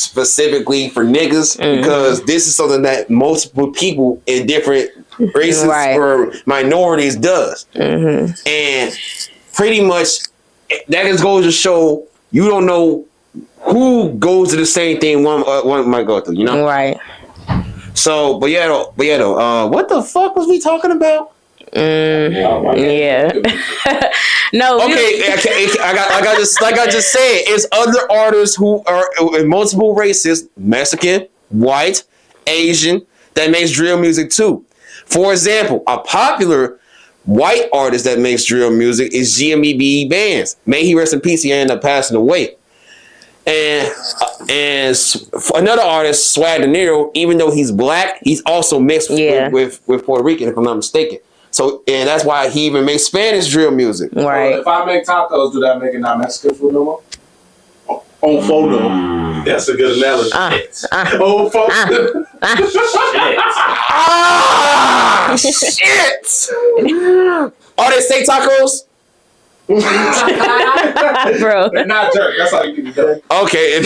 specifically for niggas, because this is something that multiple people in different races or minorities does. And pretty much that just goes to show you don't know who goes to the same thing one might go through, you know?
Right.
So, but yeah, what the fuck was we talking about?
Yeah. No.
Okay, like I just said, it's other artists who are in multiple races, Mexican, white, Asian, that makes drill music too. For example, a popular white artist that makes drill music is GMEB Bandz. May he rest in peace. He ended up passing away. And another artist, Swag De Niro, even though he's black, he's also mixed with Puerto Rican, if I'm not mistaken. So, and that's why he even makes Spanish drill music.
Right. So if I make tacos, do that make it not Mexican food no more? On photo. That's a good analogy. On photo.
Shit! Oh, they say tacos?
Bro.
They're not jerk. That's how you do it.
Okay. I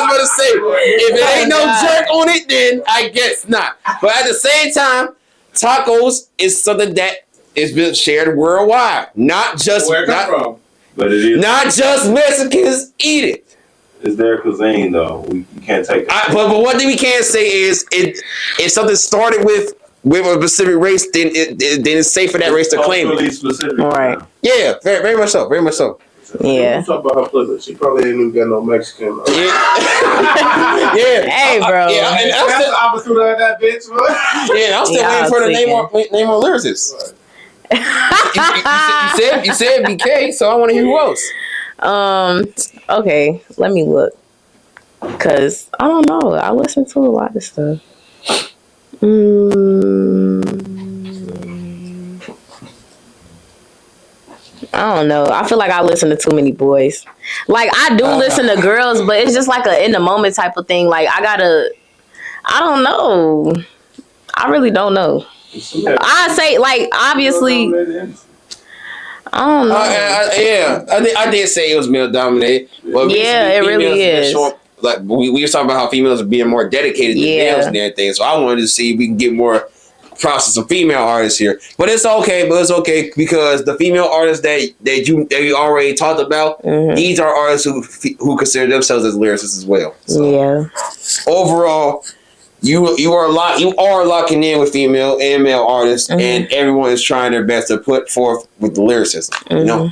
was gonna say, if it ain't no jerk on it, then I guess not. But at the same time, tacos is something that is been shared worldwide. Not just
where it come from.
But it is
not just Mexicans eat it.
It's their cuisine, though. You can't take it.
But one thing we can say is, if something started with a specific race, then it's safe for that race to claim it.
Specific,
right?
Yeah, very, very much so. Very much so.
Yeah.
Talk about her flipper. She probably ain't even got no Mexican.
Yeah.
Hey, bro.
Yeah, and I'm still opposite of that bitch.
Yeah, I'm still waiting for the name on lyricist. You said BK, so I want to hear who else.
Okay, let me look. Cause I don't know. I listen to a lot of stuff. I don't know. I feel like I listen to too many boys. Like I do listen to girls, but it's just like a in the moment type of thing. Like I don't know. I really don't know. I say like obviously. I don't know.
I did say it was male dominated. But
yeah, it really is.
Like we were talking about how females are being more dedicated to males and everything. So I wanted to see if we can get more props to some female artists here. But it's okay. Because the female artists that you already talked about, these are artists who consider themselves as lyricists as well. So overall, you are locking in with female and male artists, and everyone is trying their best to put forth with the lyricism. You know.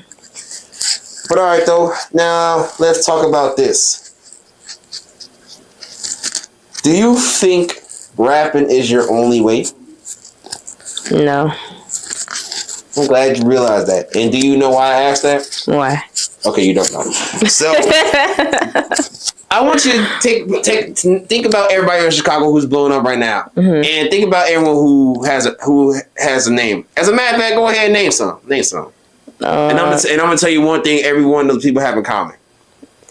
But all right, though. Now let's talk about this. Do you think rapping is your only way?
No.
I'm glad you realized that. And do you know why I asked that?
Why?
Okay, you don't know. So I want you to think about everybody in Chicago who's blowing up right now, and think about everyone who has a name. As a matter of fact, go ahead and name some. And I'm gonna tell you one thing: every one of those people have in common.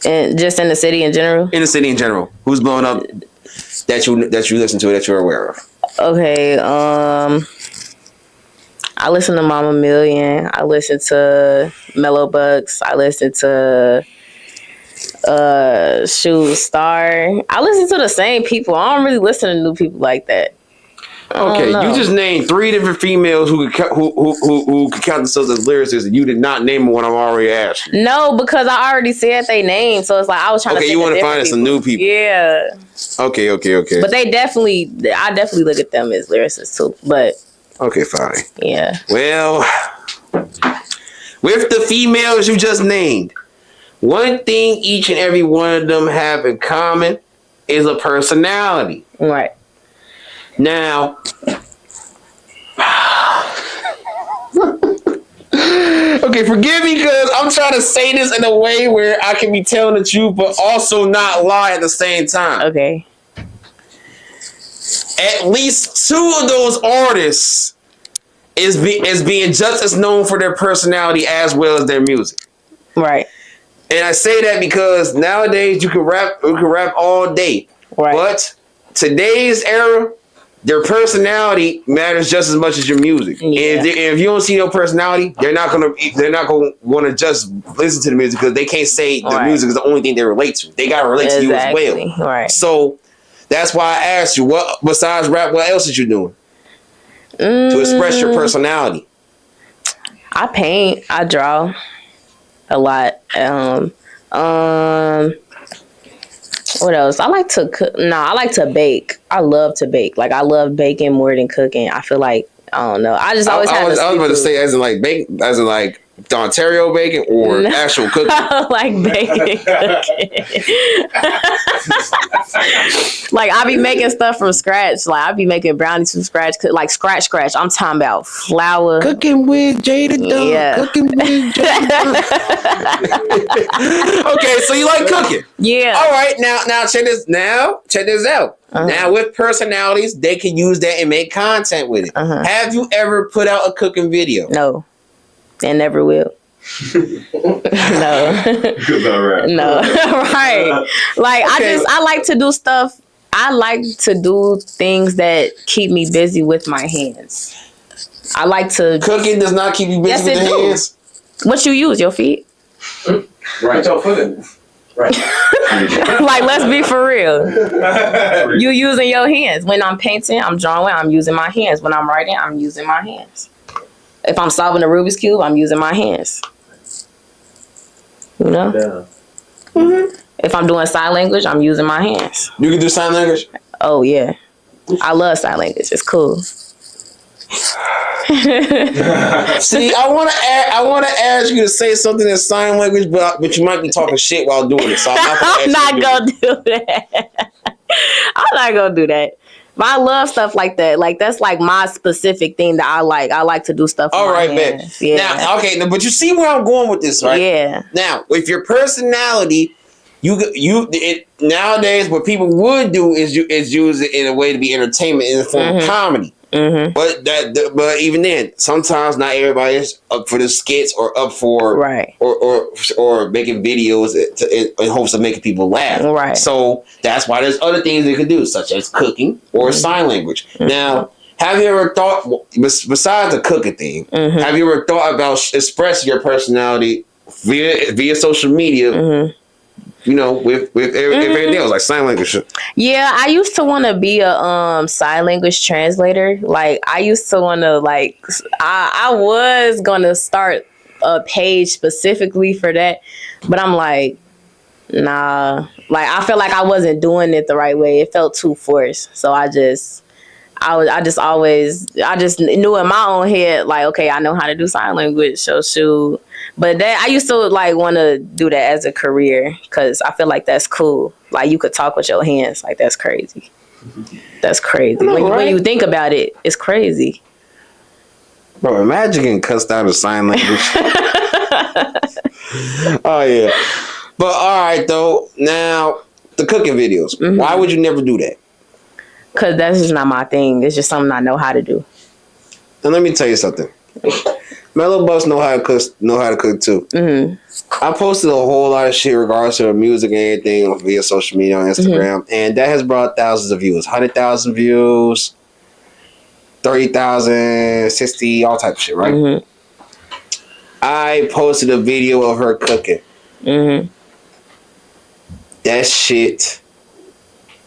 And just in the city in general. In
the city in general, who's blowing up that you listen to, that you're aware of.
Okay. I listen to Mama Million. I listen to Mello Buckzz. I listen to Star. I listen to the same people. I don't really listen to new people like that.
Okay, you just named 3 different females who could count themselves as lyricists, and you did not name one. I'm already asked you.
No, because I already said they name, so it's like I was trying to.
Okay, you want to find some new people.
Yeah.
Okay.
But I definitely look at them as lyricists too. But
okay, fine.
Yeah.
Well, with the females you just named, one thing each and every one of them have in common is a personality.
Right.
Now, okay, forgive me because I'm trying to say this in a way where I can be telling the truth, but also not lie at the same time.
Okay.
At least 2 of those artists is being just as known for their personality as well as their music.
Right.
And I say that because nowadays you can rap all day, right? But today's era, their personality matters just as much as your music.
Yeah.
If you don't see your personality, they're not gonna want to just listen to the music because they can't say the music is the only thing they relate to. They gotta relate to you as well.
Right.
So that's why I asked you, what besides rap, what else is you doing to express your personality?
I paint. I draw a lot. What else? I like to cook. No, I like to bake. I love to bake. Like I love baking more than cooking. I feel like I don't know. I just always have. I was about to say
as in like bake, as in like the Ontario baking or actual cooking.
I like baking. Like I be making stuff from scratch. Like I be making brownies from scratch. Like scratch. I'm talking about flour.
Cooking with JayTheDon.
Yeah.
Cooking with JayTheDon. Okay, so you like cooking.
Yeah.
All right, now check this out. Now with personalities, they can use that and make content with it. Have you ever put out a cooking video?
No. And never will. No. No. Right. Like I like to do stuff. I like to do things that keep me busy with my hands. I like to.
Cooking does not keep you busy with your hands.
What you use? Your feet?
Right. Your foot. Right.
Like let's be for real. You using your hands. When I'm painting, I'm drawing, I'm using my hands. When I'm writing, I'm using my hands. If I'm solving a Rubik's Cube, I'm using my hands. You know?
Yeah.
If I'm doing sign language, I'm using my hands.
You can do sign language?
Oh, yeah. I love sign language. It's cool.
See, I want to ask you to say something in sign language, but you might be talking shit while doing it. So
I'm not going to do that. I'm not going to do that. But I love stuff like that. Like that's like my specific thing that I like. I like to do stuff.
All right, man. Yeah. Now, okay, but you see where I'm going with this, right?
Yeah.
Now, with your personality, nowadays what people would do is use it in a way to be entertainment in the form of comedy. But even then, sometimes not everybody is up for the skits or up for or making videos in hopes of making people laugh. Right. So that's why there's other things they could do, such as cooking or sign language. Now, have you ever thought, besides the cooking thing, have you ever thought about expressing your personality via social media? You know, with everything else, like sign language.
Yeah, I used to want to be a sign language translator. Like, I used to want to, like, I was going to start a page specifically for that. But I'm like, nah. Like, I feel like I wasn't doing it the right way. It felt too forced. So I just knew in my own head, like, okay, I know how to do sign language. So shoot. But that I used to like want to do that as a career because I feel like that's cool. Like you could talk with your hands. Like that's crazy. That's crazy. When you think about it, it's crazy.
Bro, imagine getting cussed out of sign language. Oh yeah. But all right though. Now the cooking videos. Why would you never do that?
Because that's just not my thing. It's just something I know how to do.
And let me tell you something. Mello Buckzz know how to cook too. I posted a whole lot of shit regardless of music and anything via social media on Instagram, and that has brought thousands of views, 100,000 views, 30,000, 60, all type of shit, right? I posted a video of her cooking. That shit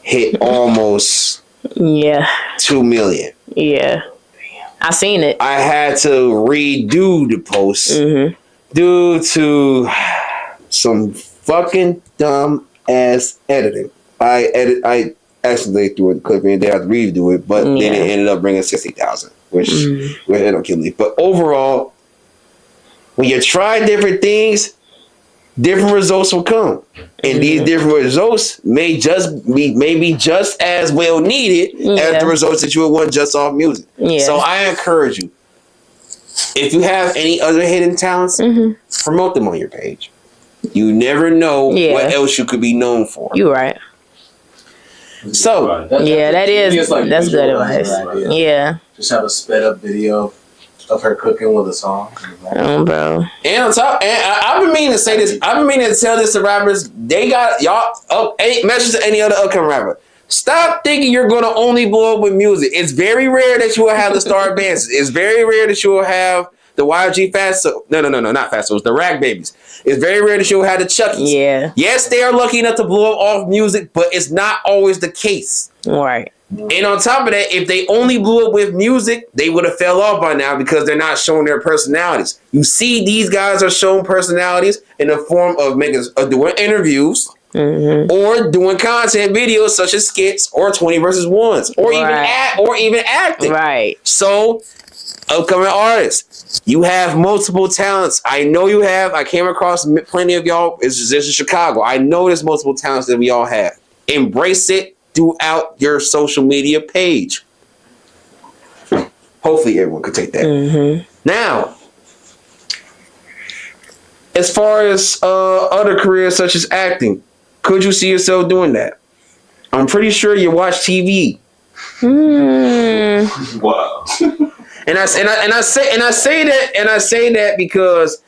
hit almost 2 million.
Yeah. I seen it.
I had to redo the post due to some fucking dumb ass editing. I accidentally threw the clip in. They had to redo it, but then it ended up bringing 60,000, which ended up killing me. But overall, when you try different things, different results will come, and these different results may be just as well needed as the results that you would want just off music. So I encourage you, if you have any other hidden talents, promote them on your page. You never know what else you could be known for.
You're right.
So
that's good advice. Yeah,
just have a sped up video of her cooking with a song.
Bro.
And on top, and I've been meaning to say this. I've been meaning to tell this to rappers. They got y'all. Hey, message to any other upcoming rapper. Stop thinking you're gonna only blow up with music. It's very rare that you will have the star bands. It's very rare that you will have the YG Fatso. No, not Fatsos. The Rag Babies. It's very rare that you will have the Chuckies.
Yeah.
Yes, they are lucky enough to blow up off music, but it's not always the case.
Right.
And on top of that, if they only blew up with music, they would have fell off by now because they're not showing their personalities. You see, these guys are showing personalities in the form of doing interviews or doing content videos such as skits or 20 versus 1s or even acting.
Right.
So, upcoming artists, you have multiple talents. I know you have. I came across plenty of y'all. It's just in Chicago. I know there's multiple talents that we all have. Embrace it. Throughout your social media page. Hopefully everyone could take that. Now, as far as other careers such as acting, could you see yourself doing that? I'm pretty sure you watch TV.
Wow.
And I say that because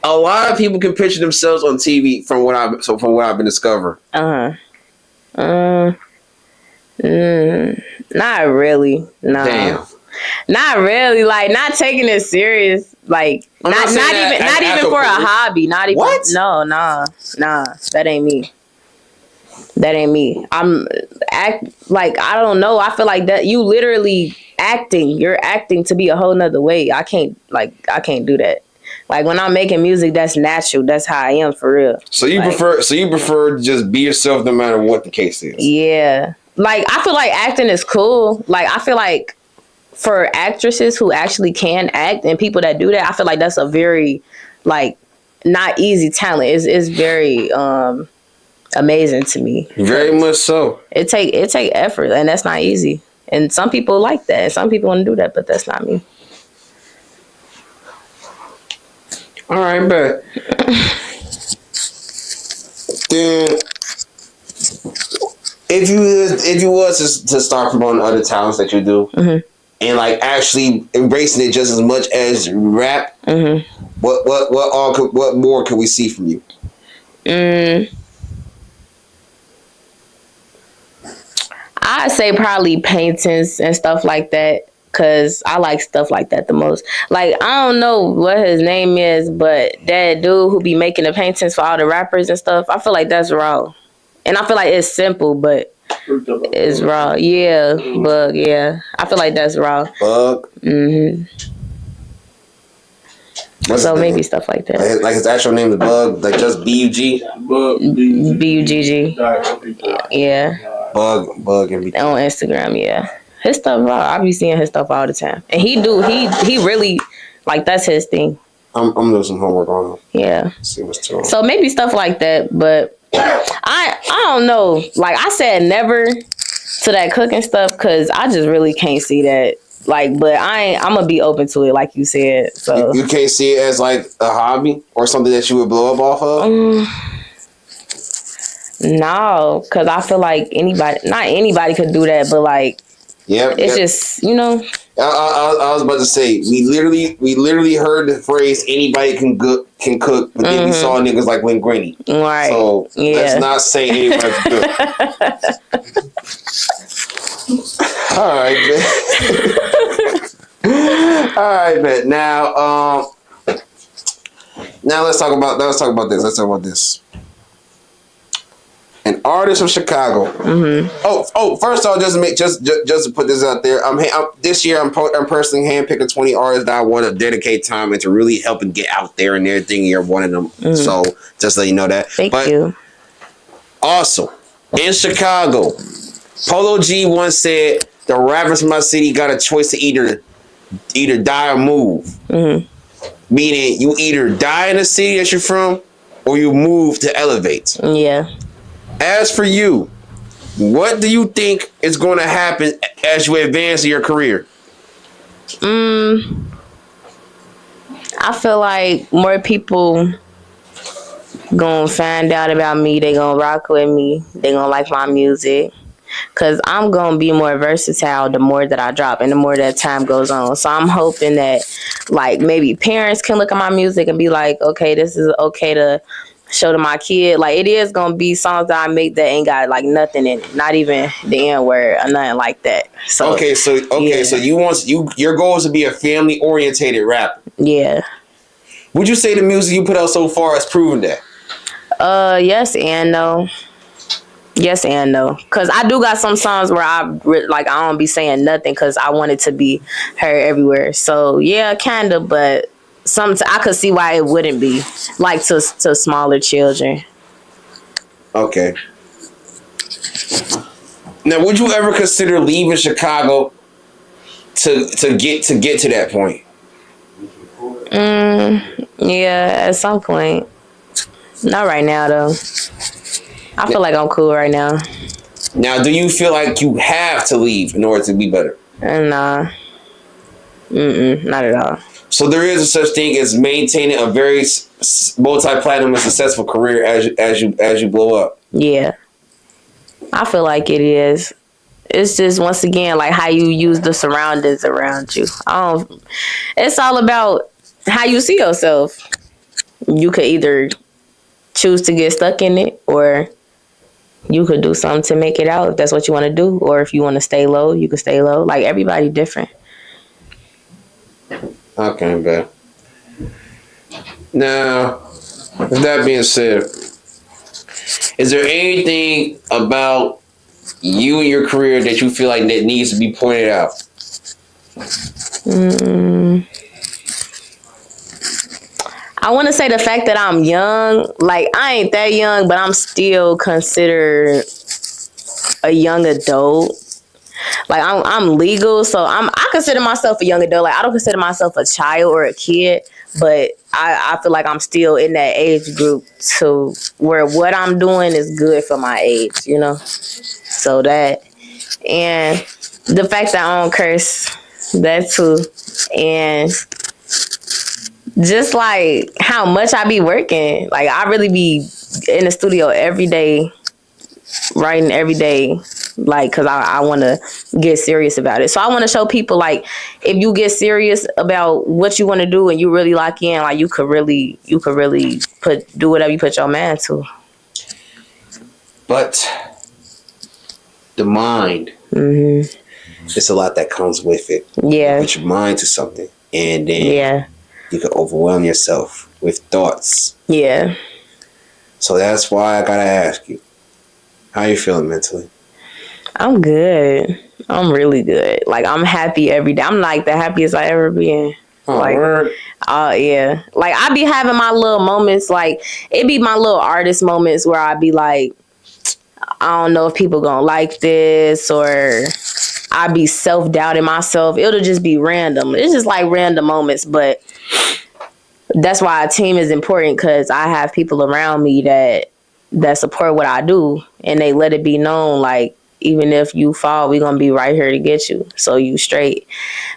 a lot of people can picture themselves on TV from what I've been discovering.
Not really. No.
Damn.
Not really. Like, not taking it serious. Like, not even for a hobby. Not even.
What?
No. Nah. That ain't me. I'm I don't know. I feel like that you literally acting. You're acting to be a whole nother way. I can't do that. Like, when I'm making music, that's natural. That's how I am for real.
So you prefer to just be yourself no matter what the case is.
Yeah. Like, I feel like acting is cool. Like, I feel like for actresses who actually can act and people that do that, I feel like that's a very, like, not easy talent. It's very amazing to me.
Very much so.
It take effort, and that's not easy. And some people like that, and some people want to do that, but that's not me.
All right, but then if you was to start promoting other talents that you do and like actually embracing it just as much as rap, what more could we see from you?
I'd say probably paintings and stuff like that. Cause I like stuff like that the most. Like, I don't know what his name is, but that dude who be making the paintings for all the rappers and stuff, I feel like that's raw. And I feel like it's simple, but it's raw. Yeah, Bug, yeah. I feel like that's raw.
Bug?
So maybe stuff like that.
Like his actual name is Bug, like just B-U-G?
Bug,
B-U-G-G. Yeah.
Bug everything.
On Instagram, yeah. His stuff raw. I be seeing his stuff all the time. And he really, like, that's his thing.
I'm doing some homework on him.
Yeah.
See what's to him.
So maybe stuff like that, but I don't know. Like, I said never to that cooking stuff because I just really can't see that. Like, but I'm gonna be open to it, like you said. So
you can't see it as like a hobby or something that you would blow up off of?
No, because I feel like not anybody could do that, but like, it's just, you know.
I was about to say, we literally heard the phrase "anybody can cook," but then we saw niggas like Linguini.
Right.
So let's not say anybody can cook. All right, man. All right, man. Now let's talk about this. An artist from Chicago. First off, just to put this out there, this year I'm personally handpicking 20 artists that I want to dedicate time into really helping get out there and everything. You're one of them, so just let you know that.
Thank you.
Also, in Chicago, Polo G once said, "The rappers in my city got a choice to either die or move." Meaning, you either die in the city that you're from, or you move to elevate.
Yeah.
As for you, what do you think is going to happen as you advance in your career?
I feel like more people gonna find out about me. They gonna rock with me. They gonna like my music. Cause I'm gonna be more versatile the more that I drop and the more that time goes on. So I'm hoping that like maybe parents can look at my music and be like, okay, this is okay to show to my kid. Like, it is gonna be songs that I make that ain't got like nothing in it, not even the N word or nothing like that. So
so your goal is to be a family orientated rapper.
Yeah.
Would you say the music you put out so far has proven that?
Yes and no. Yes and no. Cause I do got some songs where I don't be saying nothing because I want it to be heard everywhere. So yeah, kinda, but I could see why it wouldn't be, like to smaller children.
Okay. Now, would you ever consider leaving Chicago to get to that point?
Yeah, at some point. Not right now though. I feel like I'm cool right now.
Now, do you feel like you have to leave in order to be better?
Nah. Not at all.
So there is a such thing as maintaining a very multi-platinum and successful career as you blow up.
Yeah, I feel like it is. It's just, once again, like how you use the surroundings around you. It's all about how you see yourself. You could either choose to get stuck in it, or you could do something to make it out if that's what you want to do. Or if you want to stay low, you can stay low. Like, everybody different.
Okay, bet. Now, with that being said, is there anything about you and your career that you feel like that needs to be pointed out?
I want to say the fact that I'm young. Like, I ain't that young, but I'm still considered a young adult. Like, I'm legal, so I consider myself a young adult. Like, I don't consider myself a child or a kid, but I feel like I'm still in that age group to where what I'm doing is good for my age, you know? So that, and the fact that I don't curse, that too. And just like how much I be working. Like, I really be in the studio every day, writing every day. Like, cause I want to get serious about it. So I want to show people, like, if you get serious about what you want to do and you really lock in, like, you could really do whatever you put your mind to.
But the mind, it's a lot that comes with it.
Yeah.
You put your mind to something, and then you can overwhelm yourself with thoughts.
Yeah. So
that's why I gotta ask you, how you feeling mentally?
I'm good. I'm really good. Like, I'm happy every day. I'm like the happiest I ever been.
Word.
Yeah. Like, I be having my little moments. Like, it be my little artist moments where I be like, I don't know if people gonna like this, or I be self-doubting myself. It'll just be random. It's just like random moments, but that's why a team is important, because I have people around me that support what I do, and they let it be known, like, even if you fall, we gonna be right here to get you, so you straight.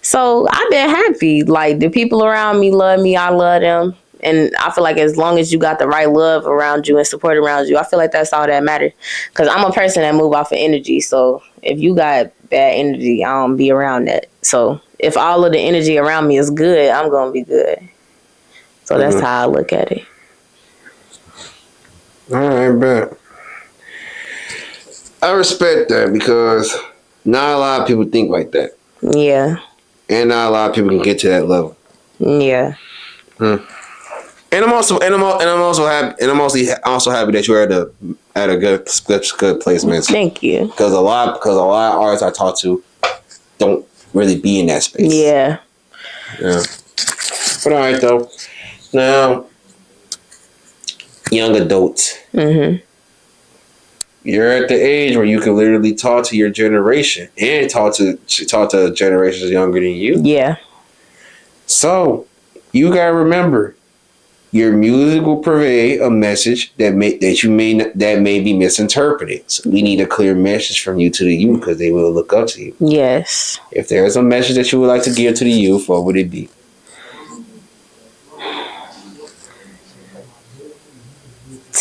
So I've been happy. Like, the people around me love me, I love them, and I feel like as long as you got the right love around you and support around you, I feel like that's all that matters. Because I'm a person that move off of energy, so if you got bad energy, I don't be around that. So if all of the energy around me is good, I'm gonna be good. So that's how I look at it.
All right, bet. I respect that, because not a lot of people think like that.
Yeah. And
not a lot of people can get to that level.
Yeah.
And I'm also happy that you're at a good place, man.
Thank you.
Because a lot of artists I talk to don't really be in that space.
Yeah.
Yeah. But all right, though. Now, young adults. You're at the age where you can literally talk to your generation and talk to generations younger than you.
Yeah.
So you gotta remember, your music will convey a message that may be misinterpreted. So we need a clear message from you to the youth, because they will look up to you.
Yes.
If there is a message that you would like to give to the youth, what would it be?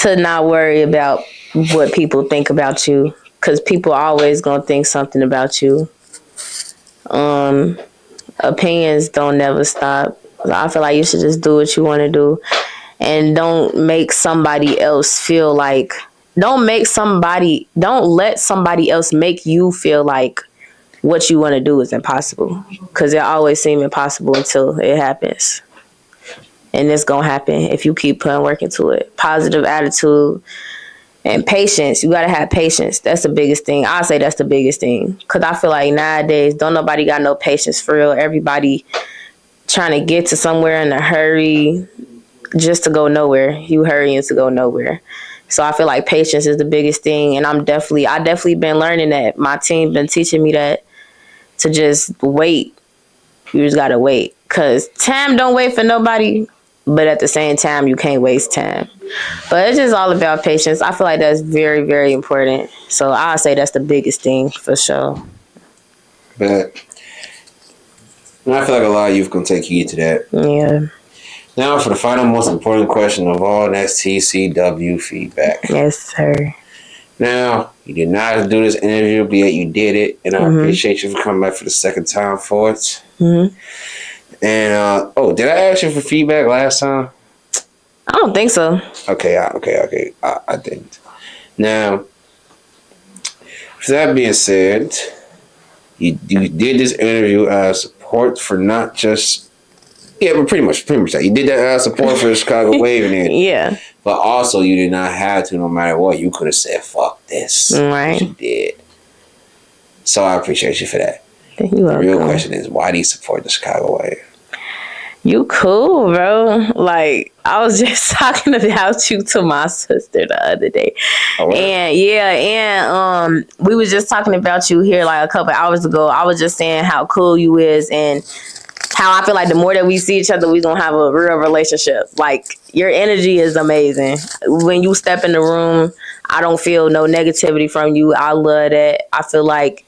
To not worry about what people think about you, because people always gonna think something about you. Opinions don't never stop. I feel like you should just do what you want to do, and don't make somebody else feel like, don't let somebody else make you feel like what you want to do is impossible, because it always seems impossible until it happens. And it's going to happen if you keep putting work into it. Positive attitude and patience. You got to have patience. That's the biggest thing. I'll say that's the biggest thing. Because I feel like nowadays, don't nobody got no patience for real. Everybody trying to get to somewhere in a hurry just to go nowhere. You hurrying to go nowhere. So I feel like patience is the biggest thing. And I definitely been learning that. My team been teaching me that, to just wait. You just got to wait. Because time don't wait for nobody. But at the same time, you can't waste time. But it's just all about patience. I feel like that's very, very important. So I'll say that's the biggest thing for sure.
But I feel like a lot of youth gonna take heed to that.
Yeah.
Now for the final, most important question of all, and that's TCW feedback.
Yes, sir.
Now, you did not do this interview, but yet you did it, and I appreciate you for coming back for the second time for it. And did I ask you for feedback last time?
I don't think so.
Okay. I didn't. Now, with that being said, you did this interview as support for not just, but pretty much that. You did that as support for the Chicago Wave in it.
Yeah.
But also, you did not have to, no matter what. You could have said, fuck this.
Right.
You did. So I appreciate you for that.
The
real question is, why do you support the Chicago Wave?
You cool, bro. Like, I was just talking about you to my sister the other day. Oh, and we was just talking about you here like a couple hours ago. I was just saying how cool you is and how I feel like the more that we see each other, we gonna have a real relationship. Like, your energy is amazing. When you step in the room, I don't feel no negativity from you. I love that. I feel like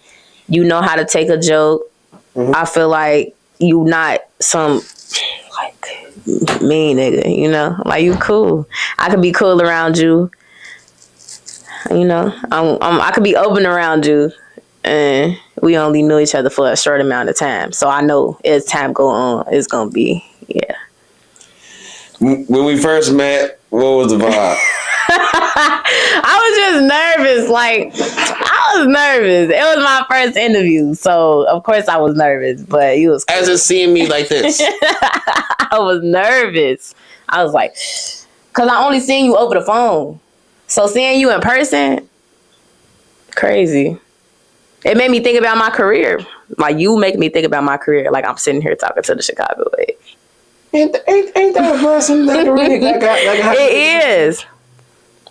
you know how to take a joke. I feel like you not some like mean nigga, you know? Like, you cool. I could be cool around you. You know, I could be open around you. And we only knew each other for a short amount of time. So I know as time go on, it's going to be, yeah.
When we first met, what was the vibe?
I was just nervous. Like, I was nervous. It was my first interview. So, of course, I was nervous. But you was cool.
As in seeing me like this.
I was nervous. I was like, because I only seen you over the phone. So, seeing you in person, crazy. It made me think about my career. Like, you make me think about my career. Like, I'm sitting here talking to the Chicago Wave.
Ain't that a blessing?
It is.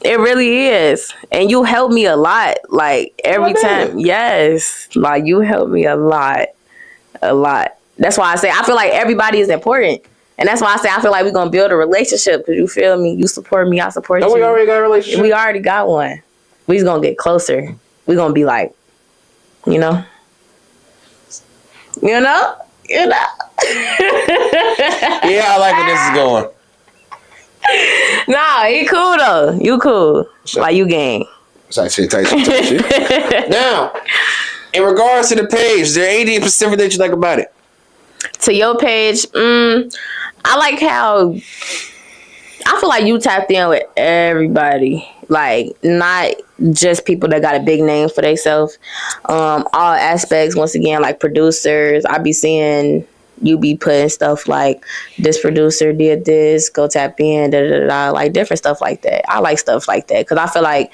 It really is. And you help me a lot. Like, every time. Yes. Like, you help me a lot. A lot. That's why I say I feel like everybody is important. And that's why I say I feel like we're going to build a relationship. Because you feel me? You support me. I support you.
We already got a relationship?
We already got one. We just going to get closer. We're going to be like, you know? You know? You know?
Yeah, I like where this is going.
Nah, he cool though. You cool. So, like, you gang.
Tight shit. Now, in regards to the page, is there anything specific that you like about it?
To your page, I like how I feel like you tapped in with everybody. Like, not just people that got a big name for themselves. All aspects, once again, like producers. I be seeing you be putting stuff like, this producer did this, go tap in, like different stuff like that. I like stuff like that because I feel like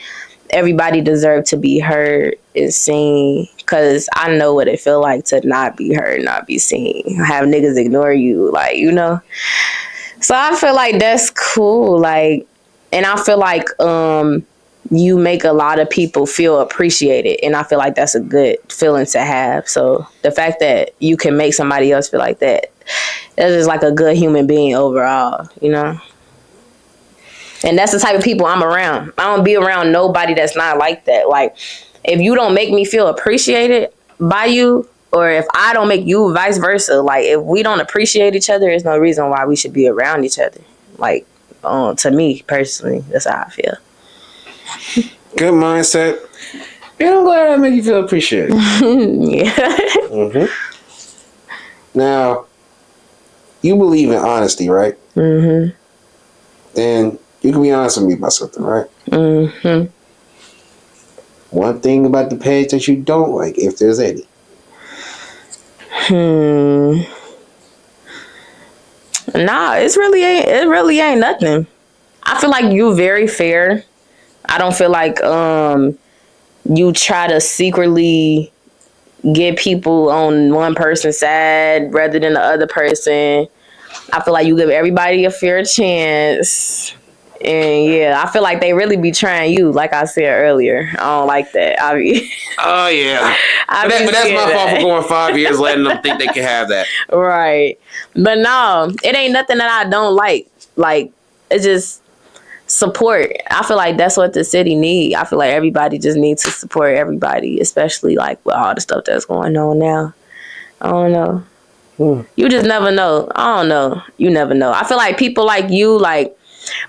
everybody deserves to be heard and seen, because I know what it feel like to not be heard, not be seen, have niggas ignore you, like, you know? So I feel like that's cool. Like, and I feel like you make a lot of people feel appreciated, and I feel like that's a good feeling to have. So the fact that you can make somebody else feel like that, that's just like a good human being overall, you know? And that's the type of people I'm around. I don't be around nobody that's not like that. Like, if you don't make me feel appreciated by you, or if I don't make you, vice versa, like, if we don't appreciate each other, there's no reason why we should be around each other. Like, to me personally, that's how I feel.
Good mindset. And I'm glad I make you feel appreciated.
Yeah.
Now, you believe in honesty, right? then you can be honest with me about something, right?
Mm-hmm.
One thing about the page that you don't like, if there's any.
Nah, it really ain't nothing. I feel like you very fair. I don't feel like you try to secretly get people on one person's side rather than the other person. I feel like you give everybody a fair chance. And yeah, I feel like they really be trying you, like I said earlier. I don't like that.
Oh yeah. But that's my fault for going 5 years letting them think they can have that.
Right. But no, it ain't nothing that I don't like. Like, it's just support. I feel like that's what the city need. I feel like everybody just needs to support everybody, especially like with all the stuff that's going on now. I don't know. You just never know. I don't know. You never know. I feel like people like you, like,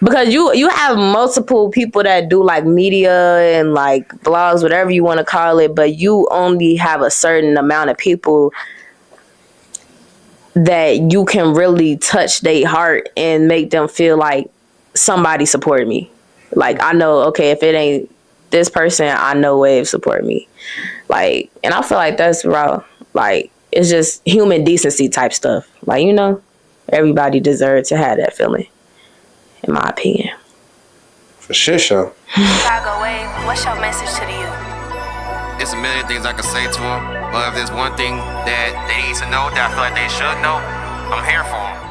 because you have multiple people that do like media and like blogs, whatever you want to call it, but you only have a certain amount of people that you can really touch their heart and make them feel like somebody support me. Like, I know, okay, if it ain't this person, I know Wave support me. Like, and I feel like that's raw. Like, it's just human decency type stuff. Like, you know, everybody deserves to have that feeling, in my opinion.
For sure.
Chicago Wave, what's your message to the youth?
There's a million things I could say to them, but if there's one thing that they need to know that I feel like they should know, I'm here for them.